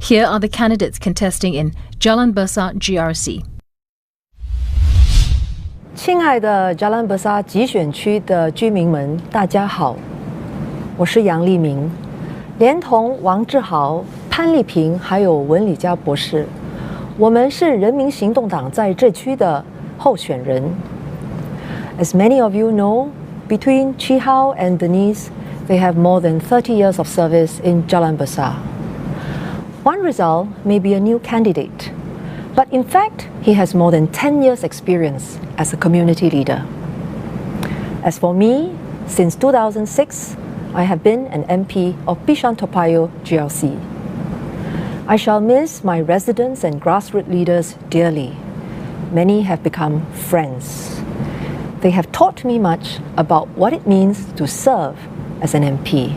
Here are the candidates contesting in Jalan Besar GRC. 亲爱的 Jalan Besar 集选区的居民们，大家好，我是杨立明，连同王志豪、潘丽萍还有文理佳博士，我们是人民行动党在这区的候选人。As many of you know, between Chi Hao and Denise, they have more than 30 years of service in Jalan Besar. One result may be a new candidate, but in fact, he has more than 10 years' experience as a community leader. As for me, since 2006, I have been an MP of Bishan Toa Payoh GRC. I shall miss my residents and grassroots leaders dearly. Many have become friends. They have taught me much about what it means to serve as an MP.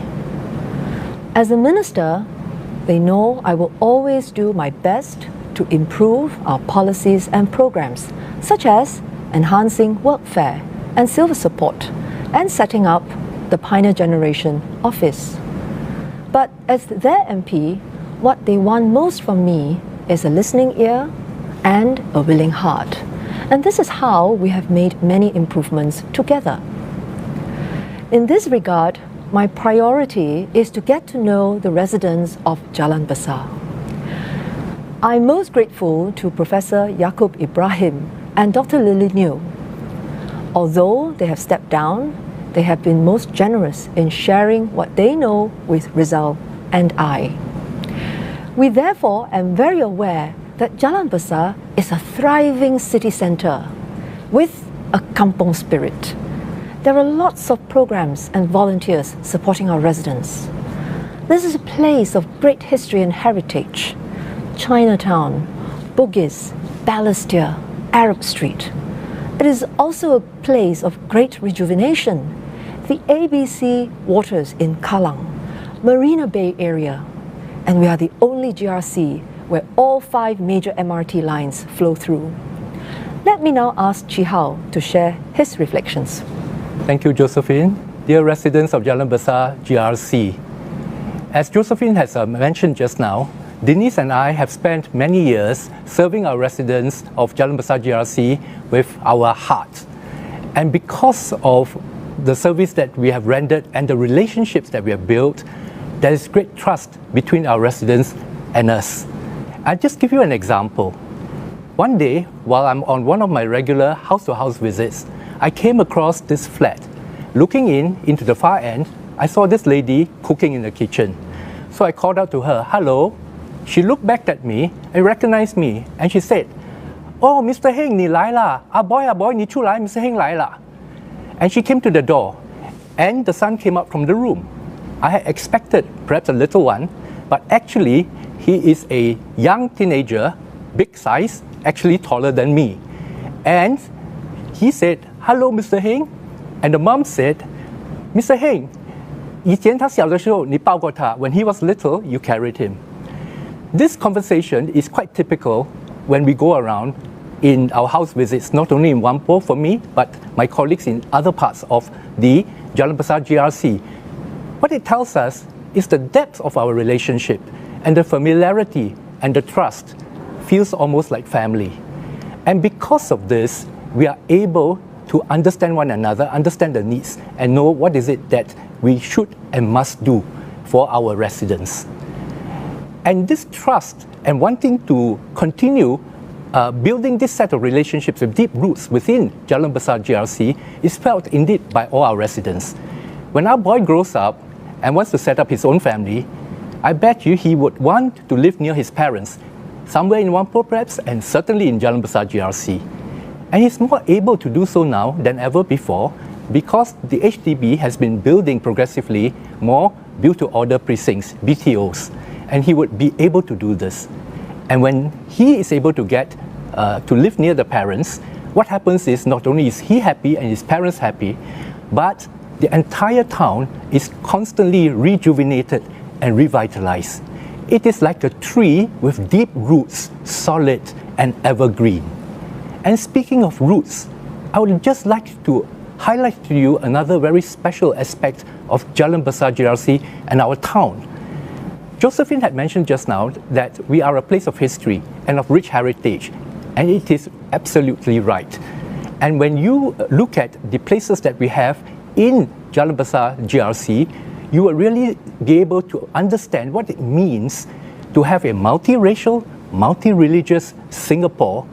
As a minister, they know I will always do my best to improve our policies and programs, such as enhancing workfare and silver support and setting up the Pioneer Generation Office. But as their MP, what they want most from me is a listening ear and a willing heart. And this is how we have made many improvements together. In this regard, my priority is to get to know the residents of Jalan Besar. I'm most grateful to Professor Yaakob Ibrahim and Dr. Lily New. Although they have stepped down, they have been most generous in sharing what they know with Rizal and I. We therefore are very aware that Jalan Besar is a thriving city centre with a kampong spirit. There are lots of programs and volunteers supporting our residents. This is a place of great history and heritage. Chinatown, Bugis, Balestier, Arab Street. It is also a place of great rejuvenation. The ABC waters in Kallang, Marina Bay area, and we are the only GRC where all 5 major MRT lines flow through. Let me now ask Chi Hao to share his reflections. Thank you, Josephine. Dear residents of Jalan Besar GRC, as Josephine has mentioned just now, Denise and I have spent many years serving our residents of Jalan Besar GRC with our heart. And because of the service that we have rendered and the relationships that we have built, there is great trust between our residents and us. I'll just give you an example. One day, while I'm on one of my regular house-to-house visits, I came across this flat. Looking into the far end, I saw this lady cooking in the kitchen. So I called out to her, "Hello." She looked back at me and recognized me, and she said, "Oh, Mr. Heng, 你来啦. boy, 你出来, Mr. Heng 来啦." And she came to the door, and the son came out from the room. I had expected perhaps a little one, but actually he is a young teenager, big size, actually taller than me. And he said, "Hello, Mr. Heng." And the mom said, "Mr. Heng, 以前他小的时候你抱过他. When he was little, you carried him." This conversation is quite typical when we go around in our house visits, not only in Whampoa for me, but my colleagues in other parts of the Jalan Besar GRC. What it tells us is the depth of our relationship, and the familiarity and the trust feels almost like family. And because of this, we are able to understand one another, understand the needs, and know what is it that we should and must do for our residents. And this trust and wanting to continue building this set of relationships with deep roots within Jalan Besar GRC is felt indeed by all our residents. When our boy grows up and wants to set up his own family, I bet you he would want to live near his parents, somewhere in Whampoa perhaps, and certainly in Jalan Besar GRC. And he's more able to do so now than ever before because the HDB has been building progressively more built-to-order precincts, BTOs, and he would be able to do this. And when he is able to get to live near the parents, what happens is not only is he happy and his parents happy, but the entire town is constantly rejuvenated and revitalized. It is like a tree with deep roots, solid and evergreen. And speaking of roots, I would just like to highlight to you another very special aspect of Jalan Besar GRC and our town. Josephine had mentioned just now that we are a place of history and of rich heritage, and it is absolutely right. And when you look at the places that we have in Jalan Besar GRC, you will really be able to understand what it means to have a multiracial, multi-religious Singapore,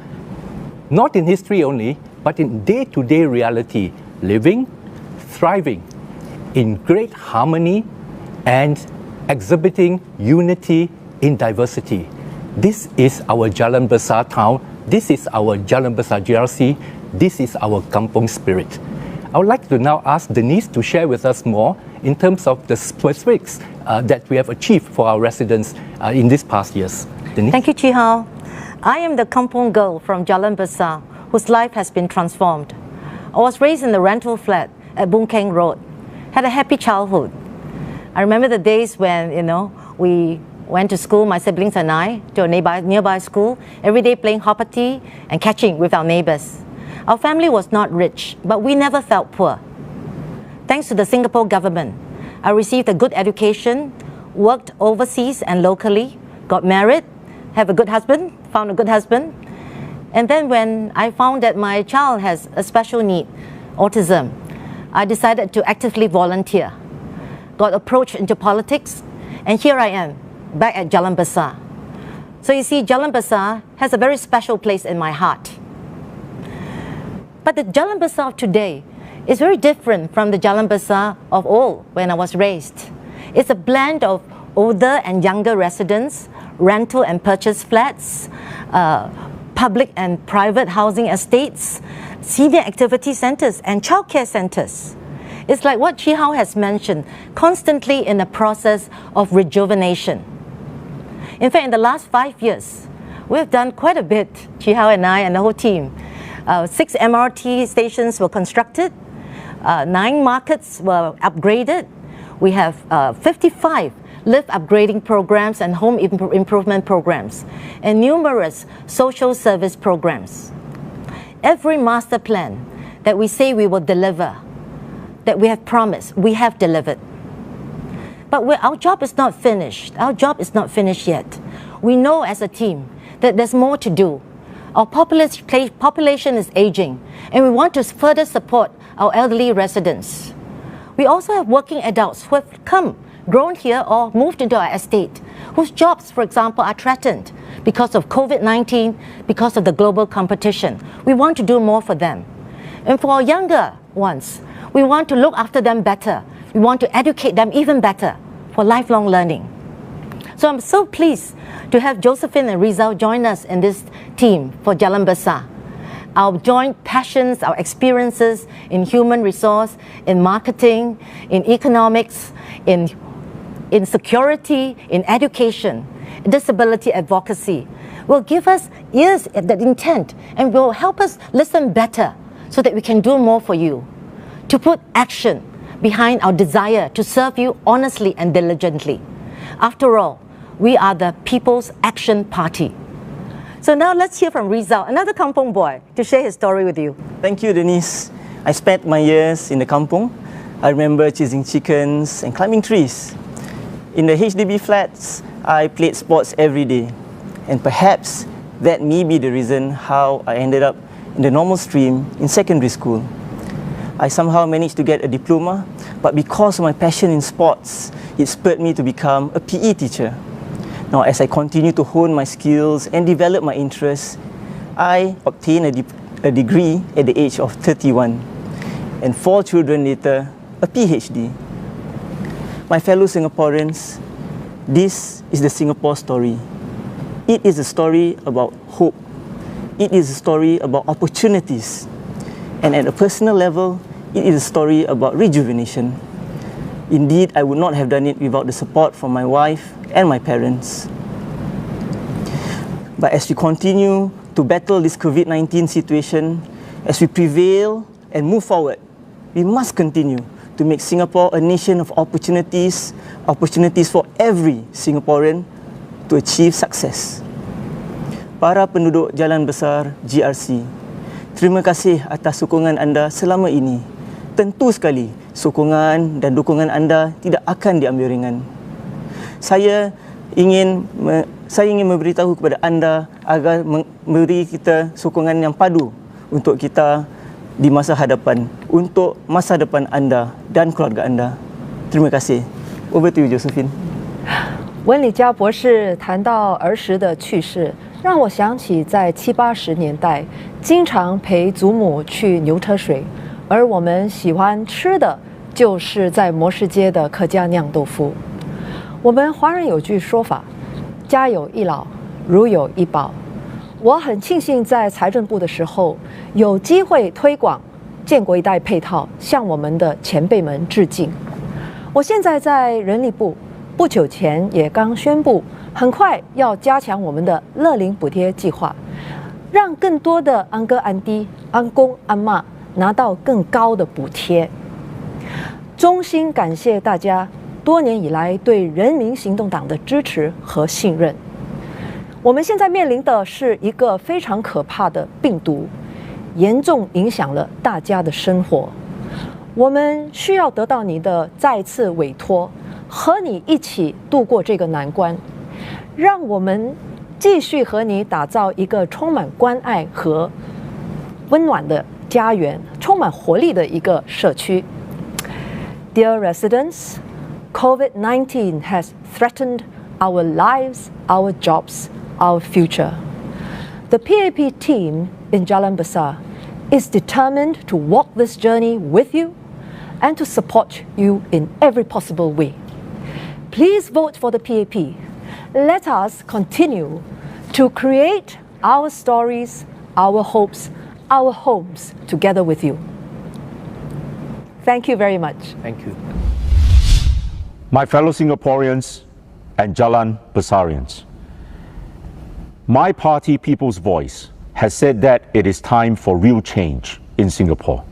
not in history only, but in day-to-day reality, living, thriving in great harmony and exhibiting unity in diversity. This is our Jalan Besar town. This is our Jalan Besar GRC. This is our kampung spirit. I would like to now ask Denise to share with us more in terms of the specifics that we have achieved for our residents in these past years. Denise? Thank you, Chi Hao. I am the kampung girl from Jalan Besar, whose life has been transformed. I was raised in the rental flat at Boon Keng Road, had a happy childhood. I remember the days when, we went to school, my siblings and I, to a nearby school, every day playing hoppity and catching with our neighbors. Our family was not rich, but we never felt poor. Thanks to the Singapore government, I received a good education, worked overseas and locally, got married, have a good husband, found a good husband. And then when I found that my child has a special need, autism, I decided to actively volunteer. Got approached into politics, and here I am, back at Jalan Besar. So you see, Jalan Besar has a very special place in my heart. But the Jalan Besar of today is very different from the Jalan Besar of old when I was raised. It's a blend of older and younger residents, rental and purchase flats, public and private housing estates, senior activity centers, and childcare centers. It's like what Chi Hao has mentioned, constantly in the process of rejuvenation. In fact, in the last 5 years, we've done quite a bit, Chi Hao and I and the whole team. 6 MRT stations were constructed, 9 markets were upgraded. We have 55 lift upgrading programs and home improvement programs, and numerous social service programs. Every master plan that we say we will deliver, that we have promised, we have delivered. But our job is not finished. Our job is not finished yet. We know as a team that there's more to do. Our population is aging, and we want to further support our elderly residents. We also have working adults who have grown here or moved into our estate, whose jobs, for example, are threatened because of COVID-19, because of the global competition. We want to do more for them. And for our younger ones, we want to look after them better. We want to educate them even better for lifelong learning. So I'm so pleased to have Josephine and Rizal join us in this team for Jalan Besar. Our joint passions, our experiences in human resource, in marketing, in economics, in security, in education, disability advocacy will give us ears at that intent and will help us listen better so that we can do more for you, to put action behind our desire to serve you honestly and diligently. After all, we are the People's Action Party. So now let's hear from Rizal, another kampung boy, to share his story with you. Thank you, Denise. I spent my years in the kampung. I remember chasing chickens and climbing trees. In the HDB flats, I played sports every day. And perhaps that may be the reason how I ended up in the normal stream in secondary school. I somehow managed to get a diploma, but because of my passion in sports, it spurred me to become a PE teacher. Now, as I continue to hone my skills and develop my interests, I obtained a degree at the age of 31, and 4 children later, a PhD. My fellow Singaporeans, this is the Singapore story. It is a story about hope. It is a story about opportunities. And at a personal level, it is a story about rejuvenation. Indeed, I would not have done it without the support from my wife and my parents. But as we continue to battle this COVID-19 situation, as we prevail and move forward, we must continue to make Singapore a nation of opportunities for every Singaporean to achieve success. Para penduduk Jalan Besar GRC, terima kasih atas sokongan anda selama ini. Tentu sekali, sokongan dan dukungan anda tidak akan diambil ringan. Saya Saya ingin memberitahu kepada anda agar memberi kita sokongan yang padu untuk kita di masa hadapan, untuk masa depan anda dan keluarga anda. Terima kasih. Over to you, Josephine. 温里嘉博士谈到儿时的趣事，让我想起在70、80年代，经常陪祖母去牛车水，而我们喜欢吃的就是在模式街的客家酿豆腐。我们华人有句说法，家有一老，如有一宝。我很庆幸在财政部的时候有机会推广建国一代配套，向我们的前辈们致敬。我现在在人力部，不久前也刚宣布，很快要加强我们的乐龄补贴计划，让更多的安哥安弟、安公安嬷拿到更高的补贴。衷心感谢大家多年以来对人民行动党的支持和信任。我们现在面临的是一个非常可怕的病毒，严重影响了大家的生活。我们需要得到你的再次委托，和你一起度过这个难关，让我们继续和你打造一个充满关爱和温暖的家园，充满活力的一个社区。Dear residents, COVID-19 has threatened our lives, our jobs, our future. The PAP team in Jalan Besar is determined to walk this journey with you and to support you in every possible way. Please vote for the PAP. Let us continue to create our stories, our hopes, our homes together with you. Thank you very much. Thank you. My fellow Singaporeans and Jalan Besarians, my party, People's Voice, has said that it is time for real change in Singapore.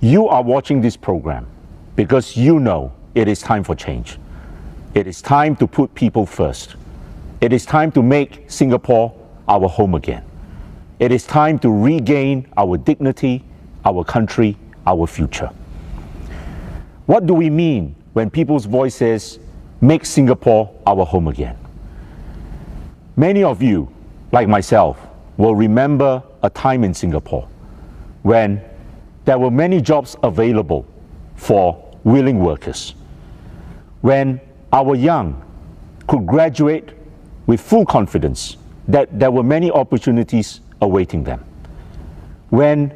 You are watching this program because you know it is time for change. It is time to put people first. It is time to make Singapore our home again. It is time to regain our dignity, our country, our future. What do we mean when People's Voice says, make Singapore our home again? Many of you, like myself, will remember a time in Singapore when there were many jobs available for willing workers, when our young could graduate with full confidence that there were many opportunities awaiting them, when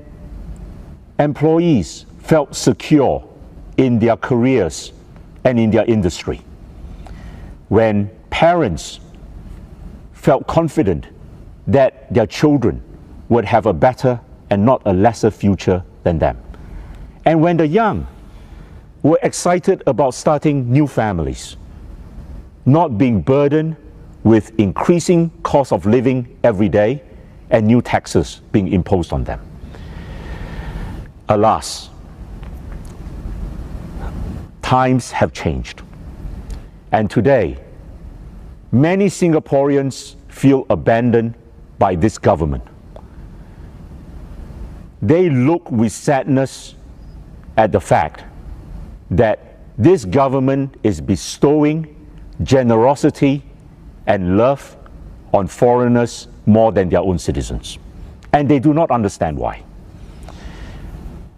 employees felt secure in their careers and in their industry, when parents felt confident that their children would have a better and not a lesser future than them, and when the young were excited about starting new families, not being burdened with increasing cost of living every day and new taxes being imposed on them. Alas, times have changed, and today many Singaporeans feel abandoned by this government. They look with sadness at the fact that this government is bestowing generosity and love on foreigners more than their own citizens. And they do not understand why.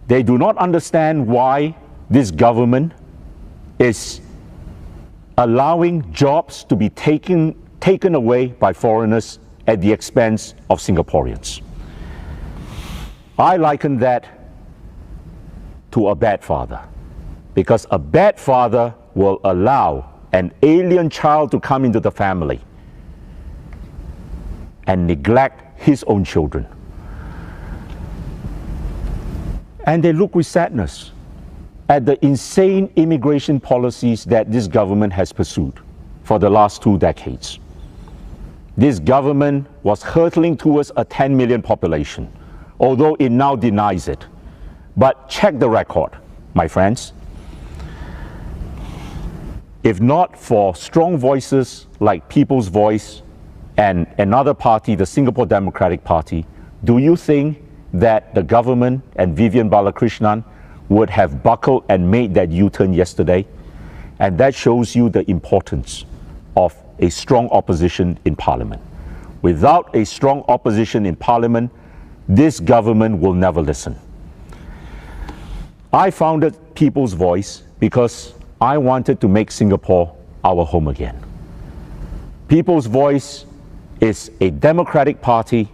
They do not understand why this government is allowing jobs to be taken away by foreigners at the expense of Singaporeans. I liken that to a bad father, because a bad father will allow an alien child to come into the family and neglect his own children. And they look with sadness at the insane immigration policies that this government has pursued for the last 2 decades. This government was hurtling towards a 10 million population, although it now denies it. But check the record, my friends. If not for strong voices like People's Voice and another party, the Singapore Democratic Party, do you think that the government and Vivian Balakrishnan would have buckled and made that U-turn yesterday? And that shows you the importance of a strong opposition in Parliament. Without a strong opposition in Parliament, this government will never listen. I founded People's Voice because I wanted to make Singapore our home again. People's Voice is a democratic party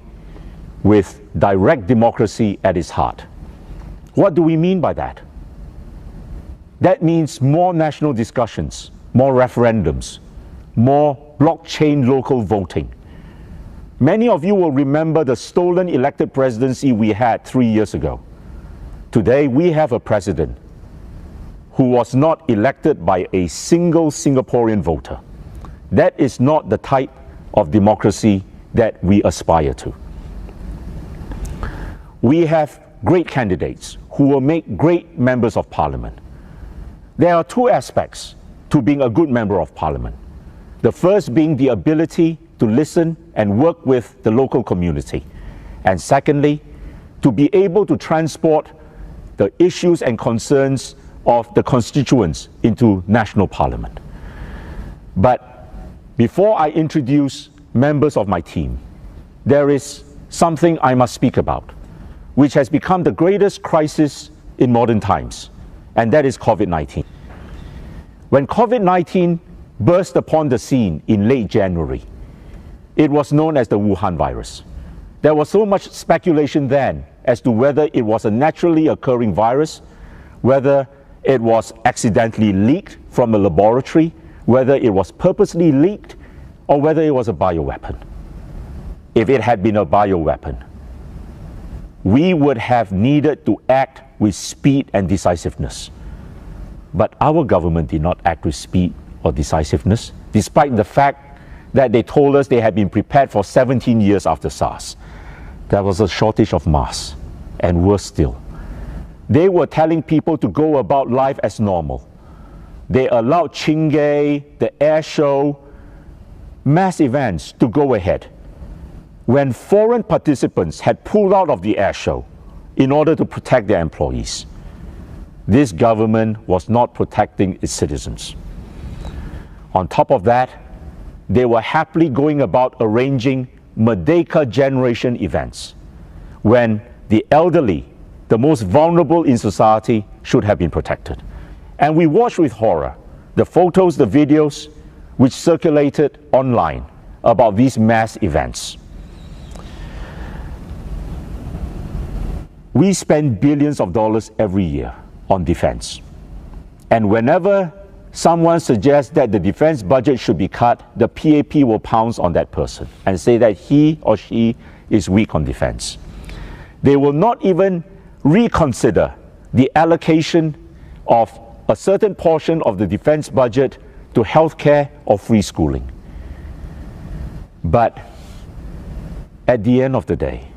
with direct democracy at its heart. What do we mean by that? That means more national discussions, more referendums, more blockchain local voting. Many of you will remember the stolen elected presidency we had 3 years ago. Today, we have a president who was not elected by a single Singaporean voter. That is not the type of democracy that we aspire to. We have great candidates who will make great members of Parliament. There are two aspects to being a good member of Parliament. The first being the ability to listen and work with the local community. And secondly, to be able to transport the issues and concerns of the constituents into national Parliament. But before I introduce members of my team, there is something I must speak about, which has become the greatest crisis in modern times, and that is COVID-19. When COVID-19 burst upon the scene in late January, it was known as the Wuhan virus. There was so much speculation then as to whether it was a naturally occurring virus, whether it was accidentally leaked from a laboratory, whether it was purposely leaked, or whether it was a bioweapon. If it had been a bioweapon, we would have needed to act with speed and decisiveness. But our government did not act with speed or decisiveness, despite the fact that they told us they had been prepared for 17 years after SARS. There was a shortage of masks, and worse still, they were telling people to go about life as normal. They allowed Chingay, the air show, mass events to go ahead, when foreign participants had pulled out of the air show in order to protect their employees. This government was not protecting its citizens. On top of that, they were happily going about arranging Merdeka generation events when the elderly, the most vulnerable in society, should have been protected. And we watched with horror the photos, the videos which circulated online about these mass events. We spend billions of dollars every year on defense. And whenever someone suggests that the defense budget should be cut, the PAP will pounce on that person and say that he or she is weak on defense. They will not even reconsider the allocation of a certain portion of the defense budget to healthcare or free schooling. But at the end of the day,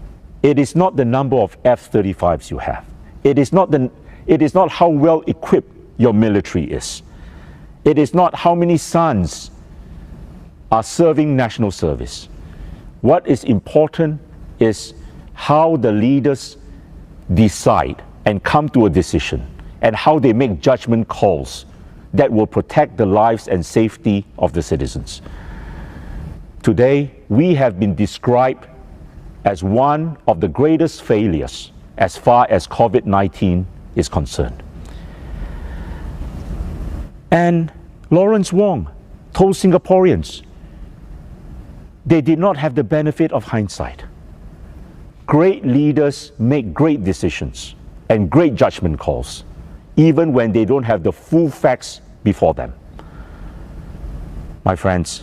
it is not the number of F-35s you have. It is not how well equipped your military is. It is not how many sons are serving national service. What is important is how the leaders decide and come to a decision, and how they make judgment calls that will protect the lives and safety of the citizens. Today, we have been described as one of the greatest failures as far as COVID-19 is concerned. And Lawrence Wong told Singaporeans they did not have the benefit of hindsight. Great leaders make great decisions and great judgment calls, even when they don't have the full facts before them. My friends,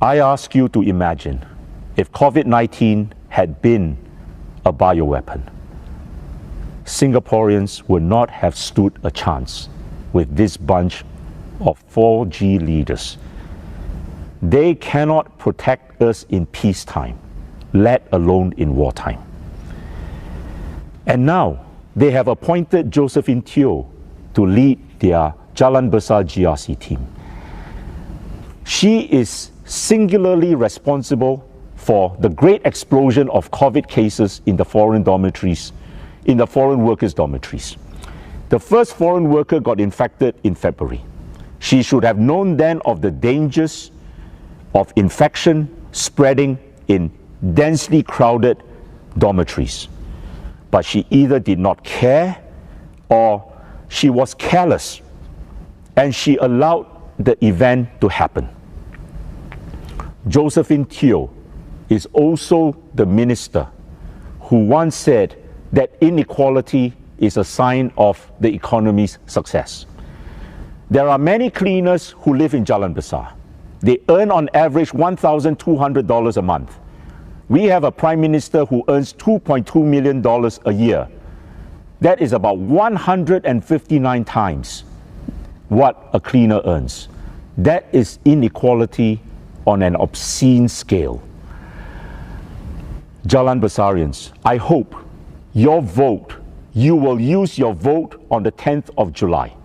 I ask you to imagine if COVID-19 had been a bioweapon. Singaporeans would not have stood a chance with this bunch of 4G leaders. They cannot protect us in peacetime, let alone in wartime. And now they have appointed Josephine Teo to lead their Jalan Besar GRC team. She is singularly responsible for the great explosion of COVID cases in the foreign dormitories, in the foreign workers' dormitories. The first foreign worker got infected in February. She should have known then of the dangers of infection spreading in densely crowded dormitories. But she either did not care or she was careless, and she allowed the event to happen. Josephine Teo is also the minister who once said that inequality is a sign of the economy's success. There are many cleaners who live in Jalan Besar. They earn on average $1,200 a month. We have a prime minister who earns $2.2 million a year. That is about 159 times what a cleaner earns. That is inequality on an obscene scale. Jalan Besarians, I hope you will use your vote on the 10th of July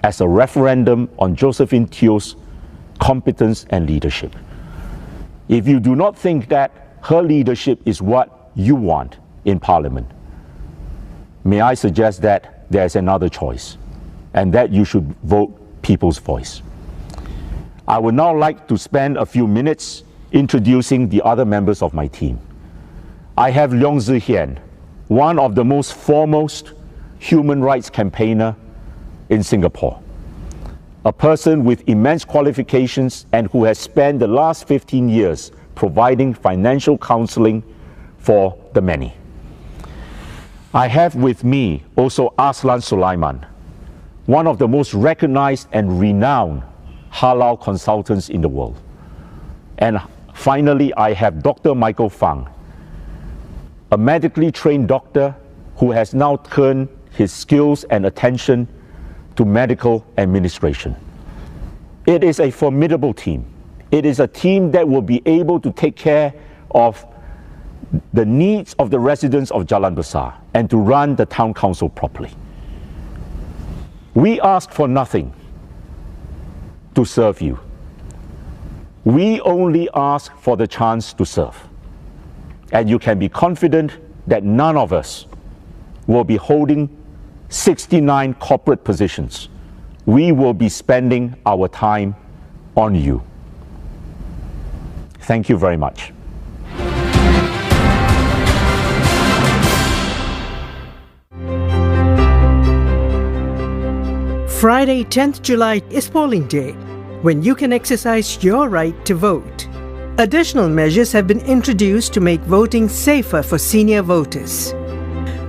as a referendum on Josephine Teo's competence and leadership. If you do not think that her leadership is what you want in Parliament, may I suggest that there is another choice, and that you should vote People's Voice. I would now like to spend a few minutes introducing the other members of my team. I have Leong Zihian, one of the most foremost human rights campaigner in Singapore, a person with immense qualifications and who has spent the last 15 years providing financial counseling for the many. I have with me also Aslan Sulaiman, one of the most recognized and renowned halal consultants in the world. And finally, I have Dr. Michael Fang, a medically trained doctor who has now turned his skills and attention to medical administration. It is a formidable team. It is a team that will be able to take care of the needs of the residents of Jalan Besar and to run the town council properly. We ask for nothing to serve you. We only ask for the chance to serve. And you can be confident that none of us will be holding 69 corporate positions. We will be spending our time on you. Thank you very much. Friday, 10th July is polling day, when you can exercise your right to vote. Additional measures have been introduced to make voting safer for senior voters.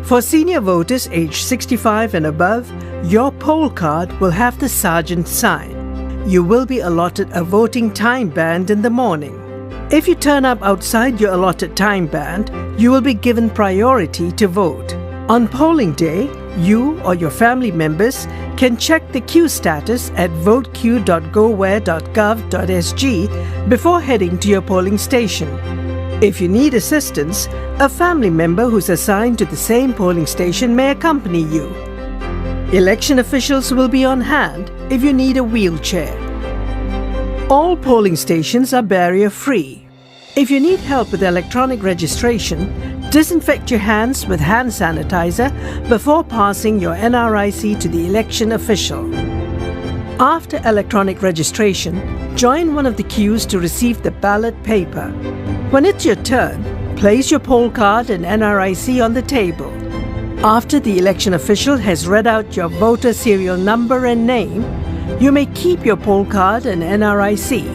For senior voters aged 65 and above, your poll card will have the sergeant sign. You will be allotted a voting time band in the morning. If you turn up outside your allotted time band, you will be given priority to vote. On polling day, you or your family members can check the queue status at votequeue.gowhere.gov.sg before heading to your polling station. If you need assistance, a family member who's assigned to the same polling station may accompany you. Election officials will be on hand if you need a wheelchair. All polling stations are barrier-free. If you need help with electronic registration, disinfect your hands with hand sanitizer before passing your NRIC to the election official. After electronic registration, join one of the queues to receive the ballot paper. When it's your turn, place your poll card and NRIC on the table. After the election official has read out your voter serial number and name, you may keep your poll card and NRIC.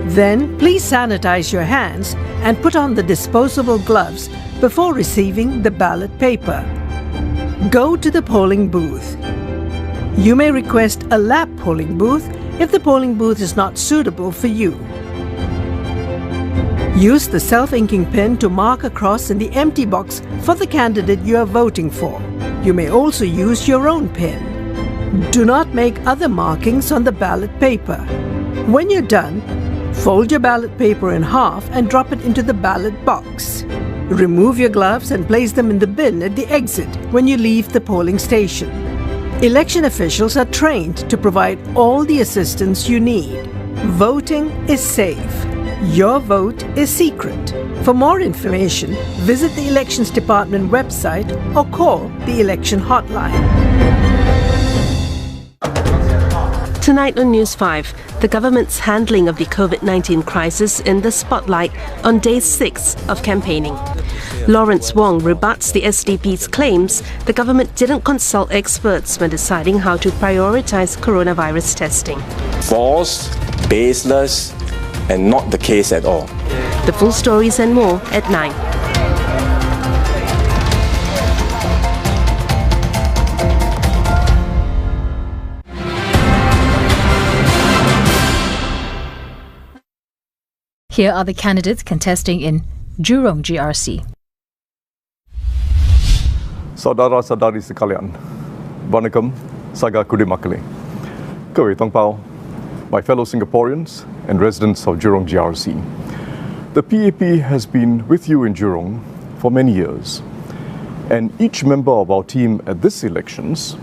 Then, please sanitize your hands and put on the disposable gloves before receiving the ballot paper. Go to the polling booth. You may request a lap polling booth if the polling booth is not suitable for you. Use the self-inking pen to mark a cross in the empty box for the candidate you are voting for. You may also use your own pen. Do not make other markings on the ballot paper. When you're done, fold your ballot paper in half and drop it into the ballot box. Remove your gloves and place them in the bin at the exit when you leave the polling station. Election officials are trained to provide all the assistance you need. Voting is safe. Your vote is secret. For more information, visit the Elections Department website or call the election hotline. Tonight on News 5, the government's handling of the COVID-19 crisis in the spotlight on day 6 of campaigning. Lawrence Wong rebuts the SDP's claims the government didn't consult experts when deciding how to prioritise coronavirus testing. False, baseless, and not the case at all. The full stories and more at 9. Here are the candidates contesting in Jurong GRC. Saudara-saudari sekalian, Vanakkam, Saga Kudimakale. Kewe Tongpao, my fellow Singaporeans and residents of Jurong GRC. The PAP has been with you in Jurong for many years, and each member of our team at this elections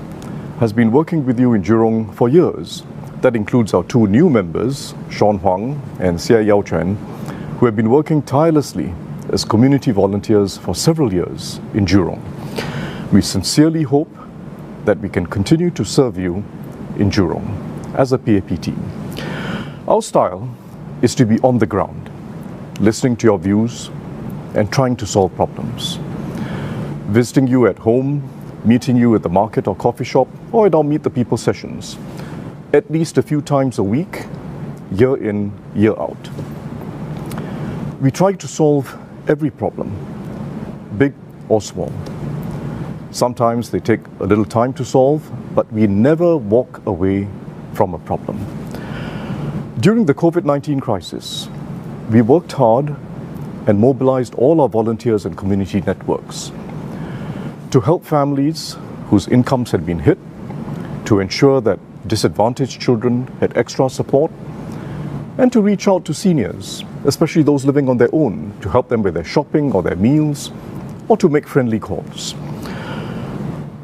has been working with you in Jurong for years. That includes our 2 new members, Sean Huang and Xia Yao Chuan, who have been working tirelessly as community volunteers for several years in Jurong. We sincerely hope that we can continue to serve you in Jurong as a PAP team. Our style is to be on the ground, listening to your views and trying to solve problems. Visiting you at home, meeting you at the market or coffee shop, or at our Meet the People sessions, at least a few times a week, year in, year out. We try to solve every problem, big or small. Sometimes they take a little time to solve, but we never walk away from a problem. During the COVID-19 crisis, we worked hard and mobilized all our volunteers and community networks to help families whose incomes had been hit, to ensure that disadvantaged children had extra support, and to reach out to seniors, especially those living on their own, to help them with their shopping or their meals, or to make friendly calls.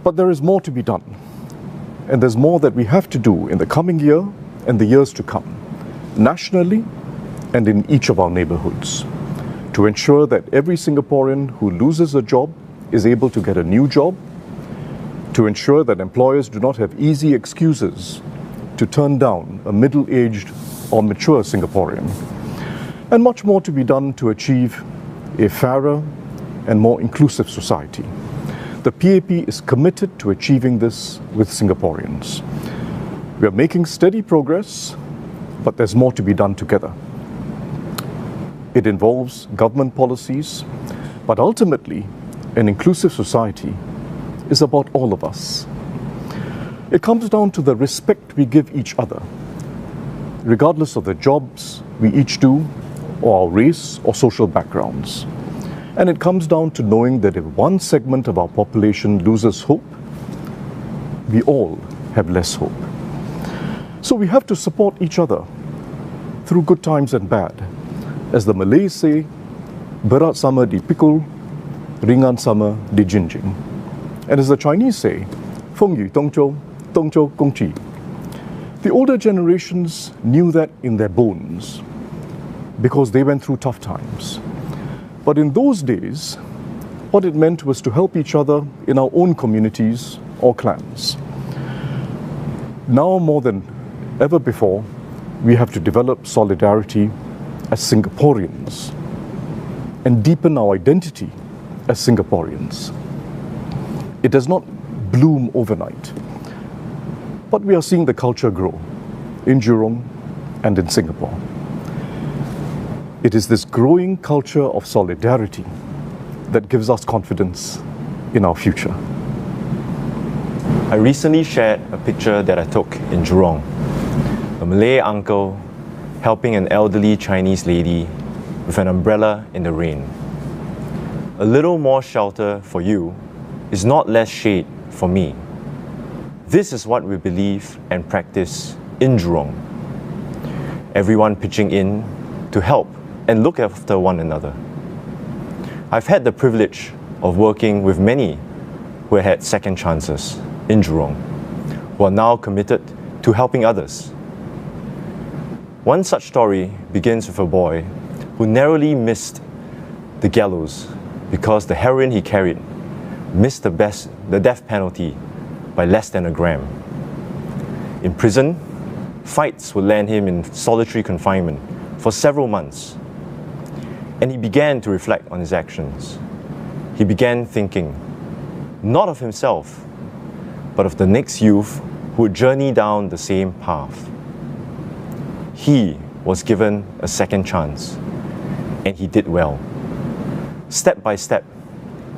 But there is more to be done, and there's more that we have to do in the coming year and the years to come, nationally and in each of our neighborhoods, to ensure that every Singaporean who loses a job is able to get a new job, to ensure that employers do not have easy excuses to turn down a middle-aged or mature Singaporean, and much more to be done to achieve a fairer and more inclusive society. The PAP is committed to achieving this with Singaporeans. We are making steady progress, but there's more to be done together. It involves government policies, but ultimately, an inclusive society is about all of us. It comes down to the respect we give each other, regardless of the jobs we each do, or our race or social backgrounds. And it comes down to knowing that if one segment of our population loses hope, we all have less hope. So we have to support each other through good times and bad. As the Malays say, berat sama dipikul, ringan sama dijinjing. And as the Chinese say, feng yu dongzhou, dongzhou gongqi. The older generations knew that in their bones because they went through tough times. But in those days, what it meant was to help each other in our own communities or clans. Now more than ever before, we have to develop solidarity as Singaporeans and deepen our identity as Singaporeans. It does not bloom overnight, but we are seeing the culture grow in Jurong and in Singapore. It is this growing culture of solidarity that gives us confidence in our future. I recently shared a picture that I took in Jurong. A Malay uncle helping an elderly Chinese lady with an umbrella in the rain. A little more shelter for you is not less shade for me. This is what we believe and practice in Jurong. Everyone pitching in to help and look after one another. I've had the privilege of working with many who had second chances in Jurong, who are now committed to helping others. One such story begins with a boy who narrowly missed the gallows because the heroin he carried missed the death penalty by less than a gram. In prison, Fights would land him in solitary confinement for several months. And he began to reflect on his actions. He began thinking, not of himself, but of the next youth who would journey down the same path. He was given a second chance, and he did well. Step by step,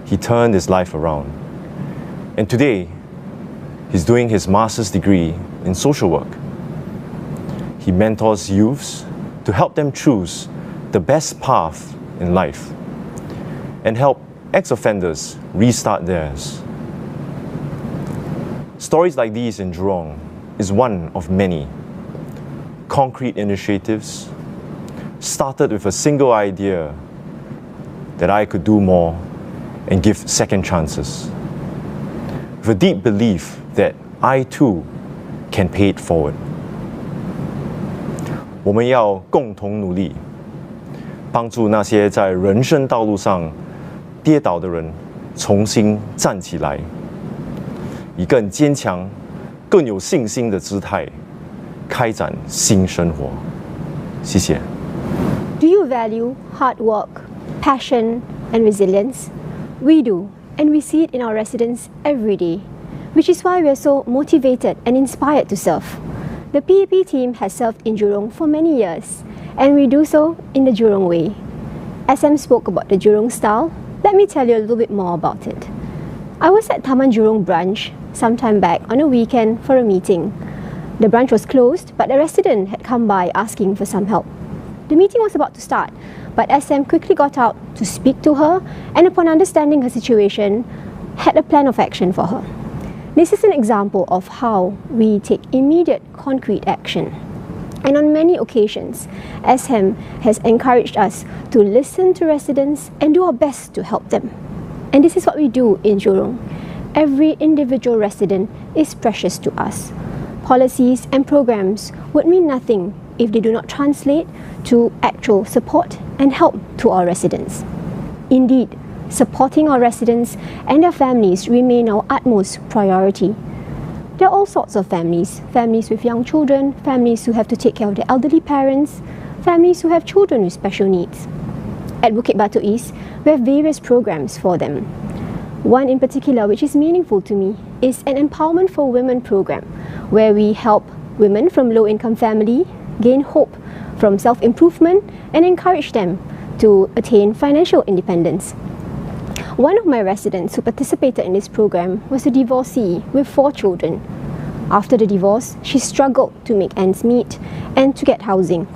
he turned his life around. And today, he's doing his master's degree in social work. He mentors youths to help them choose the best path in life and help ex-offenders restart theirs. Stories like these in Jurong is one of many concrete initiatives started with a single idea that I could do more and give second chances, with a deep belief that I too can pay it forward. 我们要共同努力，帮助那些在人生道路上跌倒的人重新站起来，以更坚强、更有信心的姿态开展新生活。谢谢。Do you value hard work, passion, and resilience? We do, and we see it in our residents every day, which is why we are so motivated and inspired to serve. The PAP team has served in Jurong for many years, and we do so in the Jurong way. SM spoke about the Jurong style. Let me tell you a little bit more about it. I was at Taman Jurong branch some time back on a weekend for a meeting. The branch was closed, but a resident had come by asking for some help. The meeting was about to start, but SM quickly got out to speak to her, and upon understanding her situation, had a plan of action for her. This is an example of how we take immediate concrete action. And on many occasions, SM has encouraged us to listen to residents and do our best to help them. And this is what we do in Jurong. Every individual resident is precious to us. Policies and programs would mean nothing if they do not translate to actual support and help to our residents. Indeed, supporting our residents and their families remain our utmost priority. There are all sorts of families, families with young children, families who have to take care of their elderly parents, families who have children with special needs. At Bukit Batu East, we have various programs for them. One in particular which is meaningful to me is an Empowerment for Women program, where we help women from low-income family gain hope from self-improvement and encourage them to attain financial independence. One of my residents who participated in this program was a divorcee with 4 children. After the divorce, she struggled to make ends meet and to get housing.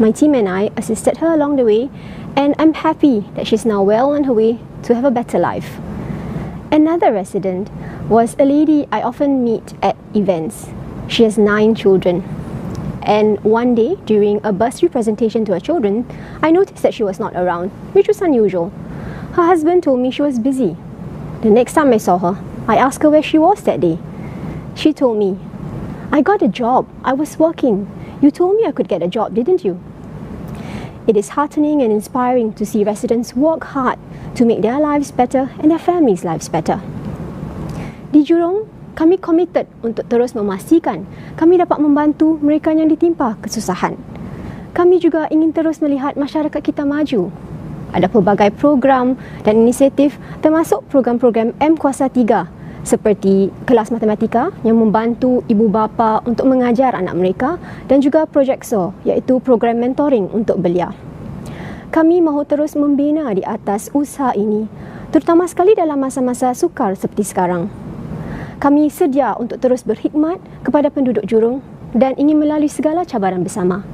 My team and I assisted her along the way, and I'm happy that she's now well on her way to have a better life. Another resident was a lady I often meet at events. She has 9 children. And one day, during a bursary presentation to her children, I noticed that she was not around, which was unusual. Her husband told me she was busy. The next time I saw her, I asked her where she was that day. She told me, "I got a job. I was working. You told me I could get a job, didn't you?" It is heartening and inspiring to see residents work hard to make their lives better and their families' lives better. Di Jurong, kami committed untuk terus memastikan kami dapat membantu mereka yang ditimpa kesusahan. Kami juga ingin terus melihat masyarakat kita maju. Ada pelbagai program dan inisiatif termasuk program-program M Kuasa 3 seperti kelas matematika yang membantu ibu bapa untuk mengajar anak mereka dan juga projek SO iaitu program mentoring untuk belia. Kami mahu terus membina di atas usaha ini, terutama sekali dalam masa-masa sukar seperti sekarang. Kami sedia untuk terus berkhidmat kepada penduduk Jurong dan ingin melalui segala cabaran bersama.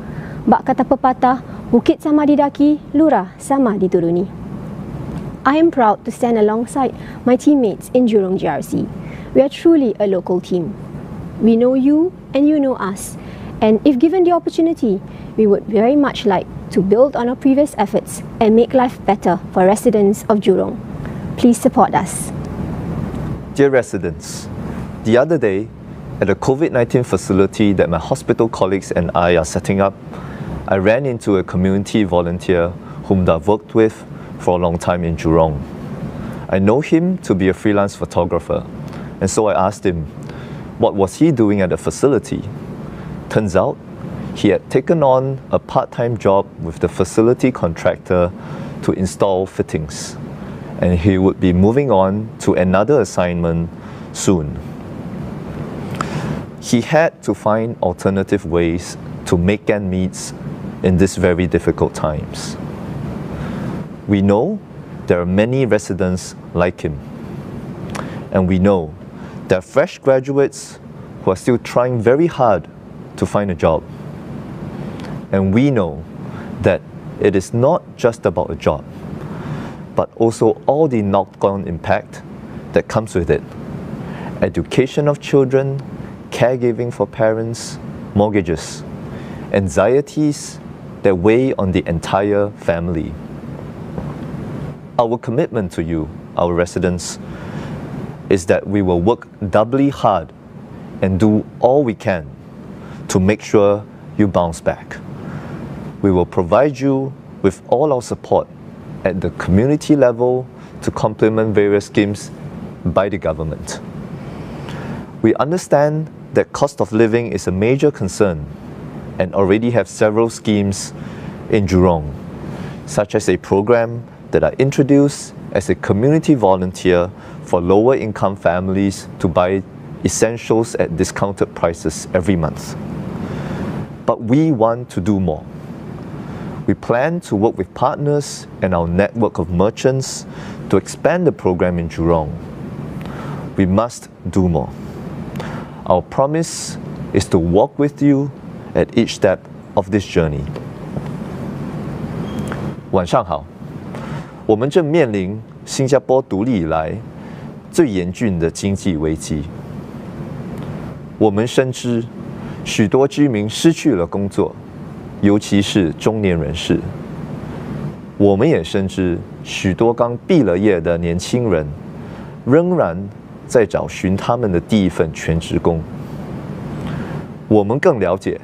Bak kata pepatah, bukit sama didaki, lurah sama dituruni. I am proud to stand alongside my teammates in Jurong GRC. We are truly a local team. We know you and you know us. And if given the opportunity, we would very much like to build on our previous efforts and make life better for residents of Jurong. Please support us. Dear residents, the other day, at a COVID-19 facility that my hospital colleagues and I are setting up, I ran into a community volunteer whom I've worked with for a long time in Jurong. I know him to be a freelance photographer, and so I asked him, what was he doing at the facility? Turns out, he had taken on a part-time job with the facility contractor to install fittings, and he would be moving on to another assignment soon. He had to find alternative ways to make ends meet in these very difficult times. We know there are many residents like him, and we know there are fresh graduates who are still trying very hard to find a job. And we know that it is not just about a job, but also all the knock-on impact that comes with it. Education of children, caregiving for parents, mortgages, anxieties that weigh on the entire family. Our commitment to you, our residents, is that we will work doubly hard and do all we can to make sure you bounce back. We will provide you with all our support at the community level to complement various schemes by the government. We understand that cost of living is a major concern and already have several schemes in Jurong, such as a program that are introduced as a community volunteer for lower income families to buy essentials at discounted prices every month. But we want to do more. We plan to work with partners and our network of merchants to expand the program in Jurong. We must do more. Our promise is to walk with you at each step of this journey. 晚上好，我们正面临新加坡独立以来最严峻的经济危机。我们深知许多居民失去了工作，尤其是中年人士。我们也深知许多刚毕了业的年轻人仍然在找寻他们的第一份全职工。我们更了解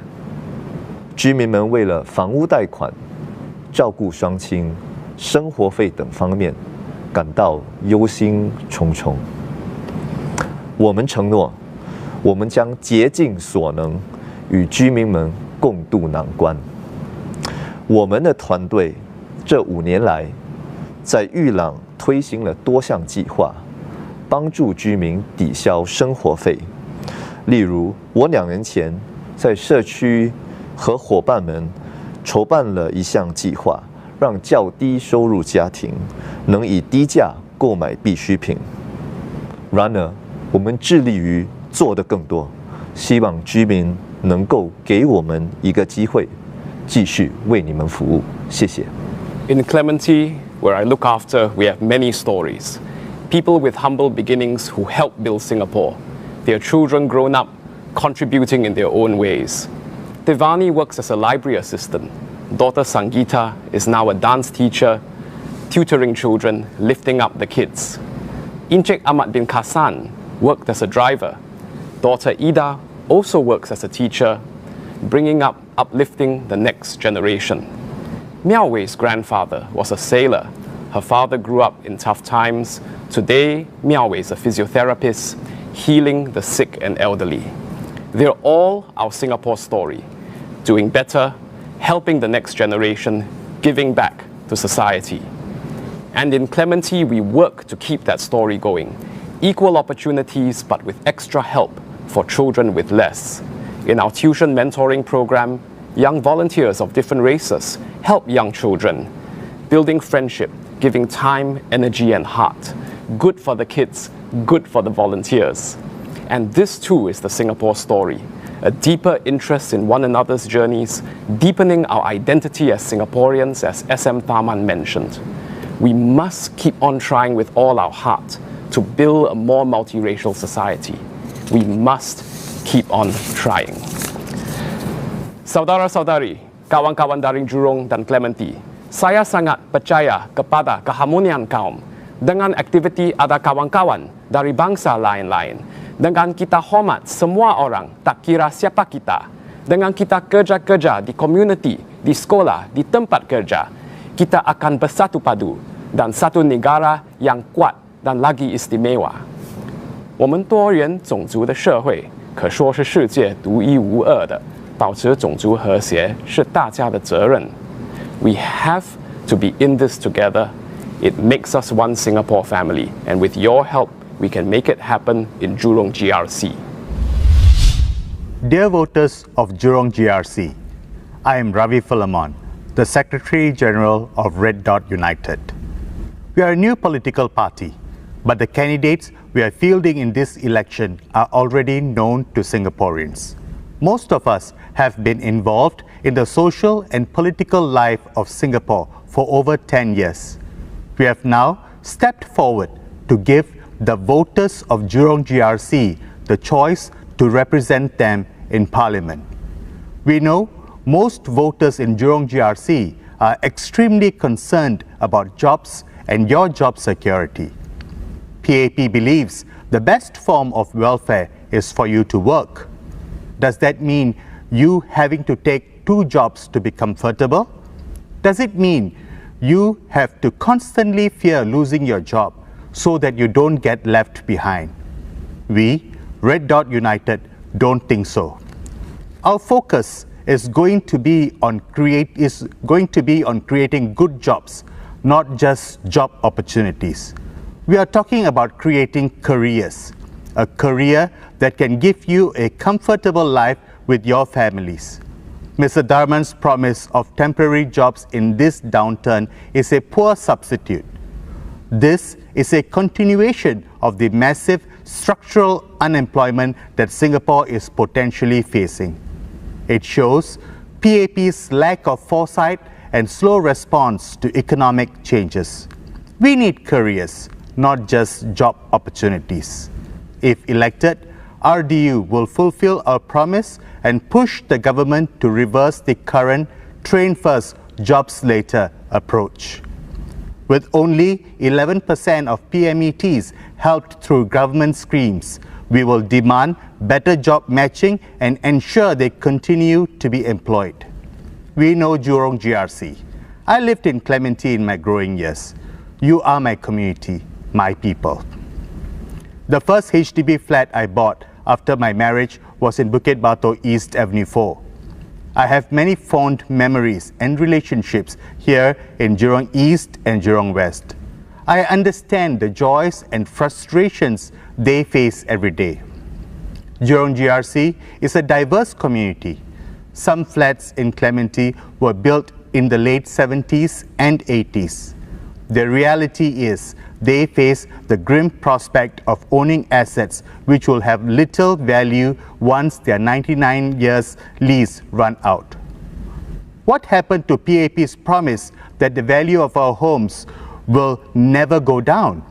居民们为了房屋贷款、照顾双亲、生活费等方面感到忧心忡忡。我们承诺，我们将竭尽所能与居民们共度难关。我们的团队这5年来，在玉朗推行了多项计划，帮助居民抵消生活费。例如，我2年前在社区和伙伴们筹办了一项计划，让较低收入家庭能以低价购买必需品。然而，我们致力于做得更多，希望居民能够给我们一个机会，继续为你们服务。谢谢。In Clementi, where I look after, we have many stories. People with humble beginnings who helped build Singapore. Their children grown up, contributing in their own ways. Devani works as a library assistant. Daughter Sangeeta is now a dance teacher, tutoring children, lifting up the kids. Encik Ahmad bin Kasan worked as a driver. Daughter Ida also works as a teacher, bringing up, uplifting the next generation. Miao Wei's grandfather was a sailor. Her father grew up in tough times. Today, Miao Wei is a physiotherapist, healing the sick and elderly. They're all our Singapore story, doing better, helping the next generation, giving back to society. And in Clementi, we work to keep that story going. Equal opportunities, but with extra help for children with less. In our tuition mentoring program, young volunteers of different races help young children, building friendship, giving time, energy, and heart. Good for the kids, good for the volunteers. And this too is the Singapore story. A deeper interest in one another's journeys, deepening our identity as Singaporeans, as SM Tharman mentioned. We must keep on trying with all our heart to build a more multiracial society. We must keep on trying. Saudara-saudari, kawan-kawan dari Jurong dan Clementi, saya sangat percaya kepada keharmonian kaum. Dengan aktiviti ada kawan-kawan dari bangsa lain-lain. Dengan kita hormat semua orang, tak kira siapa kita. Dengan kita kerja-kerja di community, di sekolah, di tempat kerja, kita akan bersatu padu dan satu negara yang kuat dan lagi istimewa. 我们多元种族的社会可说是世界独一无二的。保持种族和谐是大家的责任。We have to be in this together. It makes us one Singapore family, and with your help, we can make it happen in Jurong GRC. Dear voters of Jurong GRC, I am Ravi Philemon, the Secretary General of Red Dot United. We are a new political party, but the candidates we are fielding in this election are already known to Singaporeans. Most of us have been involved in the social and political life of Singapore for over 10 years. We have now stepped forward to give the voters of Jurong GRC the choice to represent them in Parliament. We know most voters in Jurong GRC are extremely concerned about jobs and your job security. PAP believes the best form of welfare is for you to work. Does that mean you having to take 2 jobs to be comfortable? Does it mean you have to constantly fear losing your job so that you don't get left behind? We, Red Dot United, don't think so. Our focus is going to be on creating good jobs, not just job opportunities. We are talking about creating careers, a career that can give you a comfortable life with your families. Mr. Dharman's promise of temporary jobs in this downturn is a poor substitute. This is a continuation of the massive structural unemployment that Singapore is potentially facing. It shows PAP's lack of foresight and slow response to economic changes. We need careers, not just job opportunities. If elected, RDU will fulfill our promise and push the government to reverse the current train first, jobs later approach. With only 11% of PMETs helped through government schemes, we will demand better job matching and ensure they continue to be employed. We know Jurong GRC. I lived in Clementi in my growing years. You are my community, my people. The first HDB flat I bought after my marriage was in Bukit Batok East Avenue 4. I have many fond memories and relationships here in Jurong East and Jurong West. I understand the joys and frustrations they face every day. Jurong GRC is a diverse community. Some flats in Clementi were built in the late 70s and 80s. The reality is they face the grim prospect of owning assets which will have little value once their 99 years lease run out. What happened to PAP's promise that the value of our homes will never go down?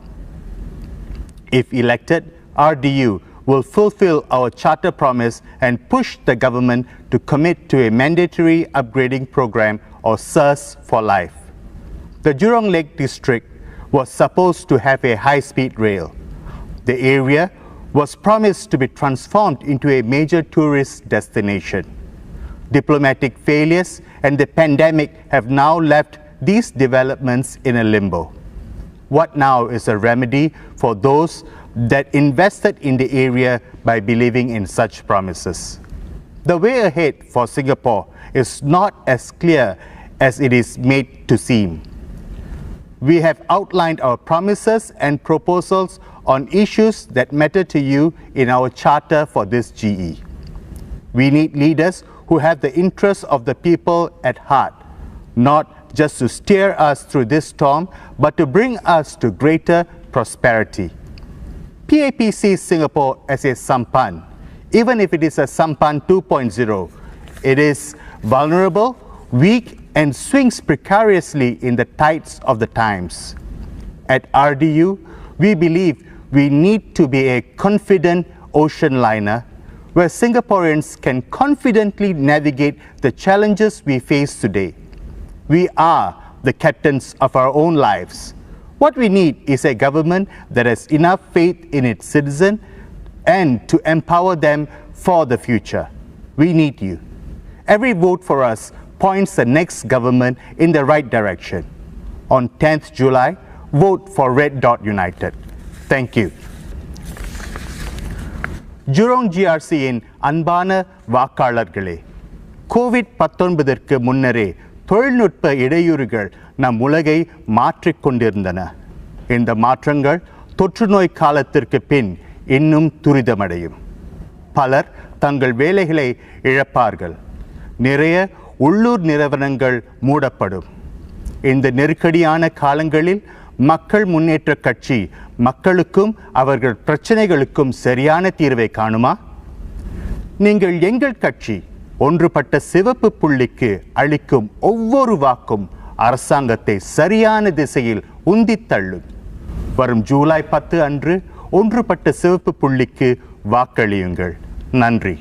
If elected, RDU will fulfill our charter promise and push the government to commit to a mandatory upgrading program or SIRS for life. The Jurong Lake District was supposed to have a high-speed rail. The area was promised to be transformed into a major tourist destination. Diplomatic failures and the pandemic have now left these developments in a limbo. What now is a remedy for those that invested in the area by believing in such promises? The way ahead for Singapore is not as clear as it is made to seem. We have outlined our promises and proposals on issues that matter to you in our charter for this GE. We need leaders who have the interests of the people at heart, not just to steer us through this storm, but to bring us to greater prosperity. PAP sees Singapore as a sampan. Even if it is a sampan 2.0, it is vulnerable, weak, and swings precariously in the tides of the times. At RDU, we believe we need to be a confident ocean liner where Singaporeans can confidently navigate the challenges we face today. We are the captains of our own lives. What we need is a government that has enough faith in its citizens and to empower them for the future. We need you. Every vote for us points the next government in the right direction. On 10th July, vote for Red Dot United. Thank you. Jurong GRC in Anbana Vakarlatgale. கோவிட்-19ற்கு முன்னரே தொழில்நுட்ப இடையூறுகள் நம் உலகை மாற்றிக்கொண்டிருந்தன. இந்த மாற்றங்கள் தொற்றுநோய் காலத்திற்கு பின் இன்னும் துரிதமடையும். பலர் தங்கள் வேலைகளை இழப்பார்கள். நிறைய உள்ளூர் நிறுவனங்கள் மூடப்படும். இந்த நெருக்கடியான காலங்களில் மக்கள் முன்னேற்ற கட்சி மக்களுக்கும் அவர்கள் பிரச்சனைகளுக்கும் சரியான தீர்வை காணுமா? நீங்கள் எங்கள் கட்சி ஒன்றுபட்ட சிவப்பு புள்ளிக்கு அளிக்கும் ஒவ்வொரு வாக்கும் அரசாங்கத்தை சரியான திசையில் உந்தித் தள்ளும். வரும் ஜூலை 10 அன்று ஒன்றுபட்ட சிவப்பு புள்ளிக்கு வாக்களியுங்கள். நன்றி.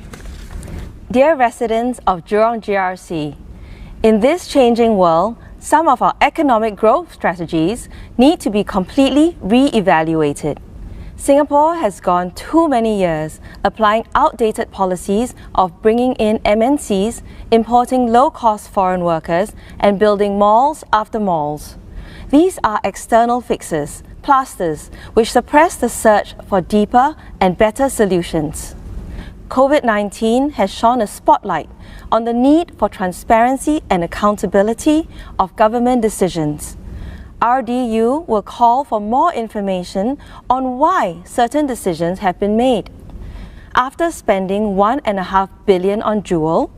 Dear residents of Jurong GRC, in this changing world, some of our economic growth strategies need to be completely re-evaluated. Singapore has gone too many years applying outdated policies of bringing in MNCs, importing low-cost foreign workers, and building malls after malls. These are external fixes, plasters, which suppress the search for deeper and better solutions. COVID-19 has shone a spotlight on the need for transparency and accountability of government decisions. RDU will call for more information on why certain decisions have been made. After spending $1.5 billion on Jewel,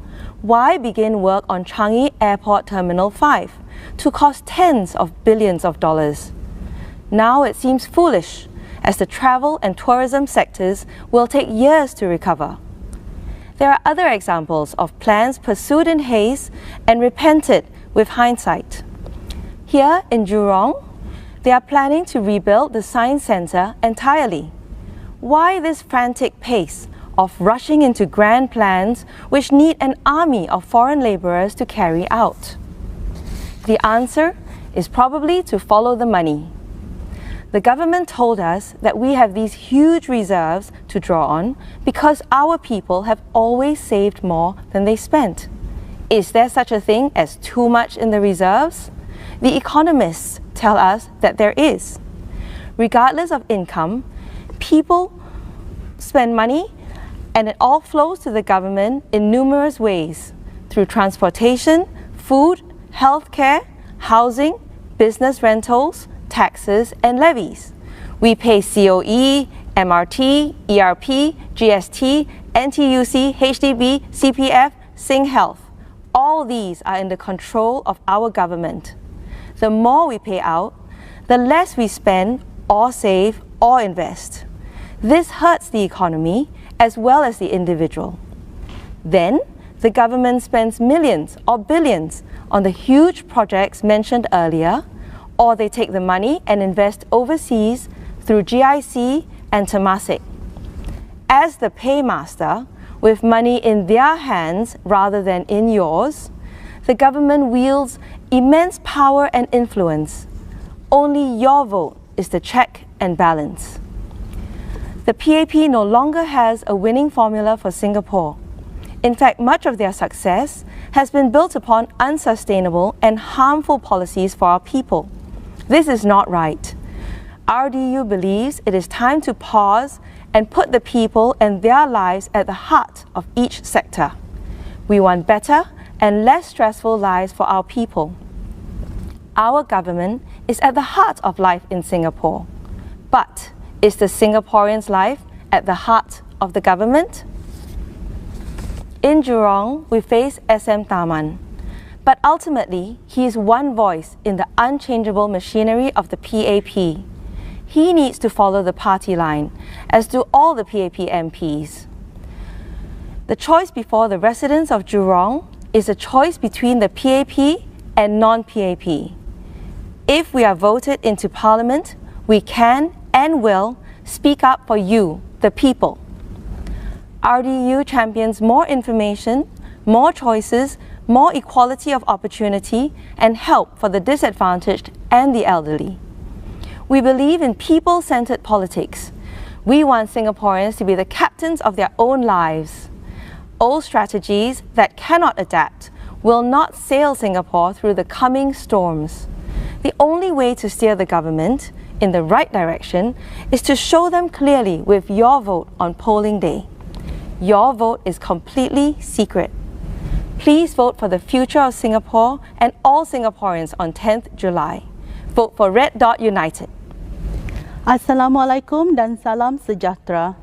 why begin work on Changi Airport Terminal 5 to cost tens of billions of dollars? Now it seems foolish, as the travel and tourism sectors will take years to recover. There are other examples of plans pursued in haste and repented with hindsight. Here in Jurong, they are planning to rebuild the Science Centre entirely. Why this frantic pace of rushing into grand plans which need an army of foreign labourers to carry out? The answer is probably to follow the money. The government told us that we have these huge reserves to draw on because our people have always saved more than they spent. Is there such a thing as too much in the reserves? The economists tell us that there is. Regardless of income, people spend money and it all flows to the government in numerous ways through transportation, food, healthcare, housing, business rentals, taxes and levies. We pay COE, MRT, ERP, GST, NTUC, HDB, CPF, SingHealth. All these are in the control of our government. The more we pay out, the less we spend or save or invest. This hurts the economy as well as the individual. Then, the government spends millions or billions on the huge projects mentioned earlier, or they take the money and invest overseas through GIC and Temasek. As the paymaster, with money in their hands rather than in yours, the government wields immense power and influence. Only your vote is the check and balance. The PAP no longer has a winning formula for Singapore. In fact, much of their success has been built upon unsustainable and harmful policies for our people. This is not right. RDU believes it is time to pause and put the people and their lives at the heart of each sector. We want better and less stressful lives for our people. Our government is at the heart of life in Singapore. But is the Singaporeans' life at the heart of the government? In Jurong, we face SM Taman. But ultimately, he is one voice in the unchangeable machinery of the PAP. He needs to follow the party line, as do all the PAP MPs. The choice before the residents of Jurong is a choice between the PAP and non-PAP. If we are voted into Parliament, we can and will speak up for you, the people. RDU champions more information, more choices, more equality of opportunity and help for the disadvantaged and the elderly. We believe in people-centered politics. We want Singaporeans to be the captains of their own lives. Old strategies that cannot adapt will not sail Singapore through the coming storms. The only way to steer the government in the right direction is to show them clearly with your vote on polling day. Your vote is completely secret. Please vote for the future of Singapore and all Singaporeans on 10th July. Vote for Red Dot United. Assalamualaikum dan salam sejahtera.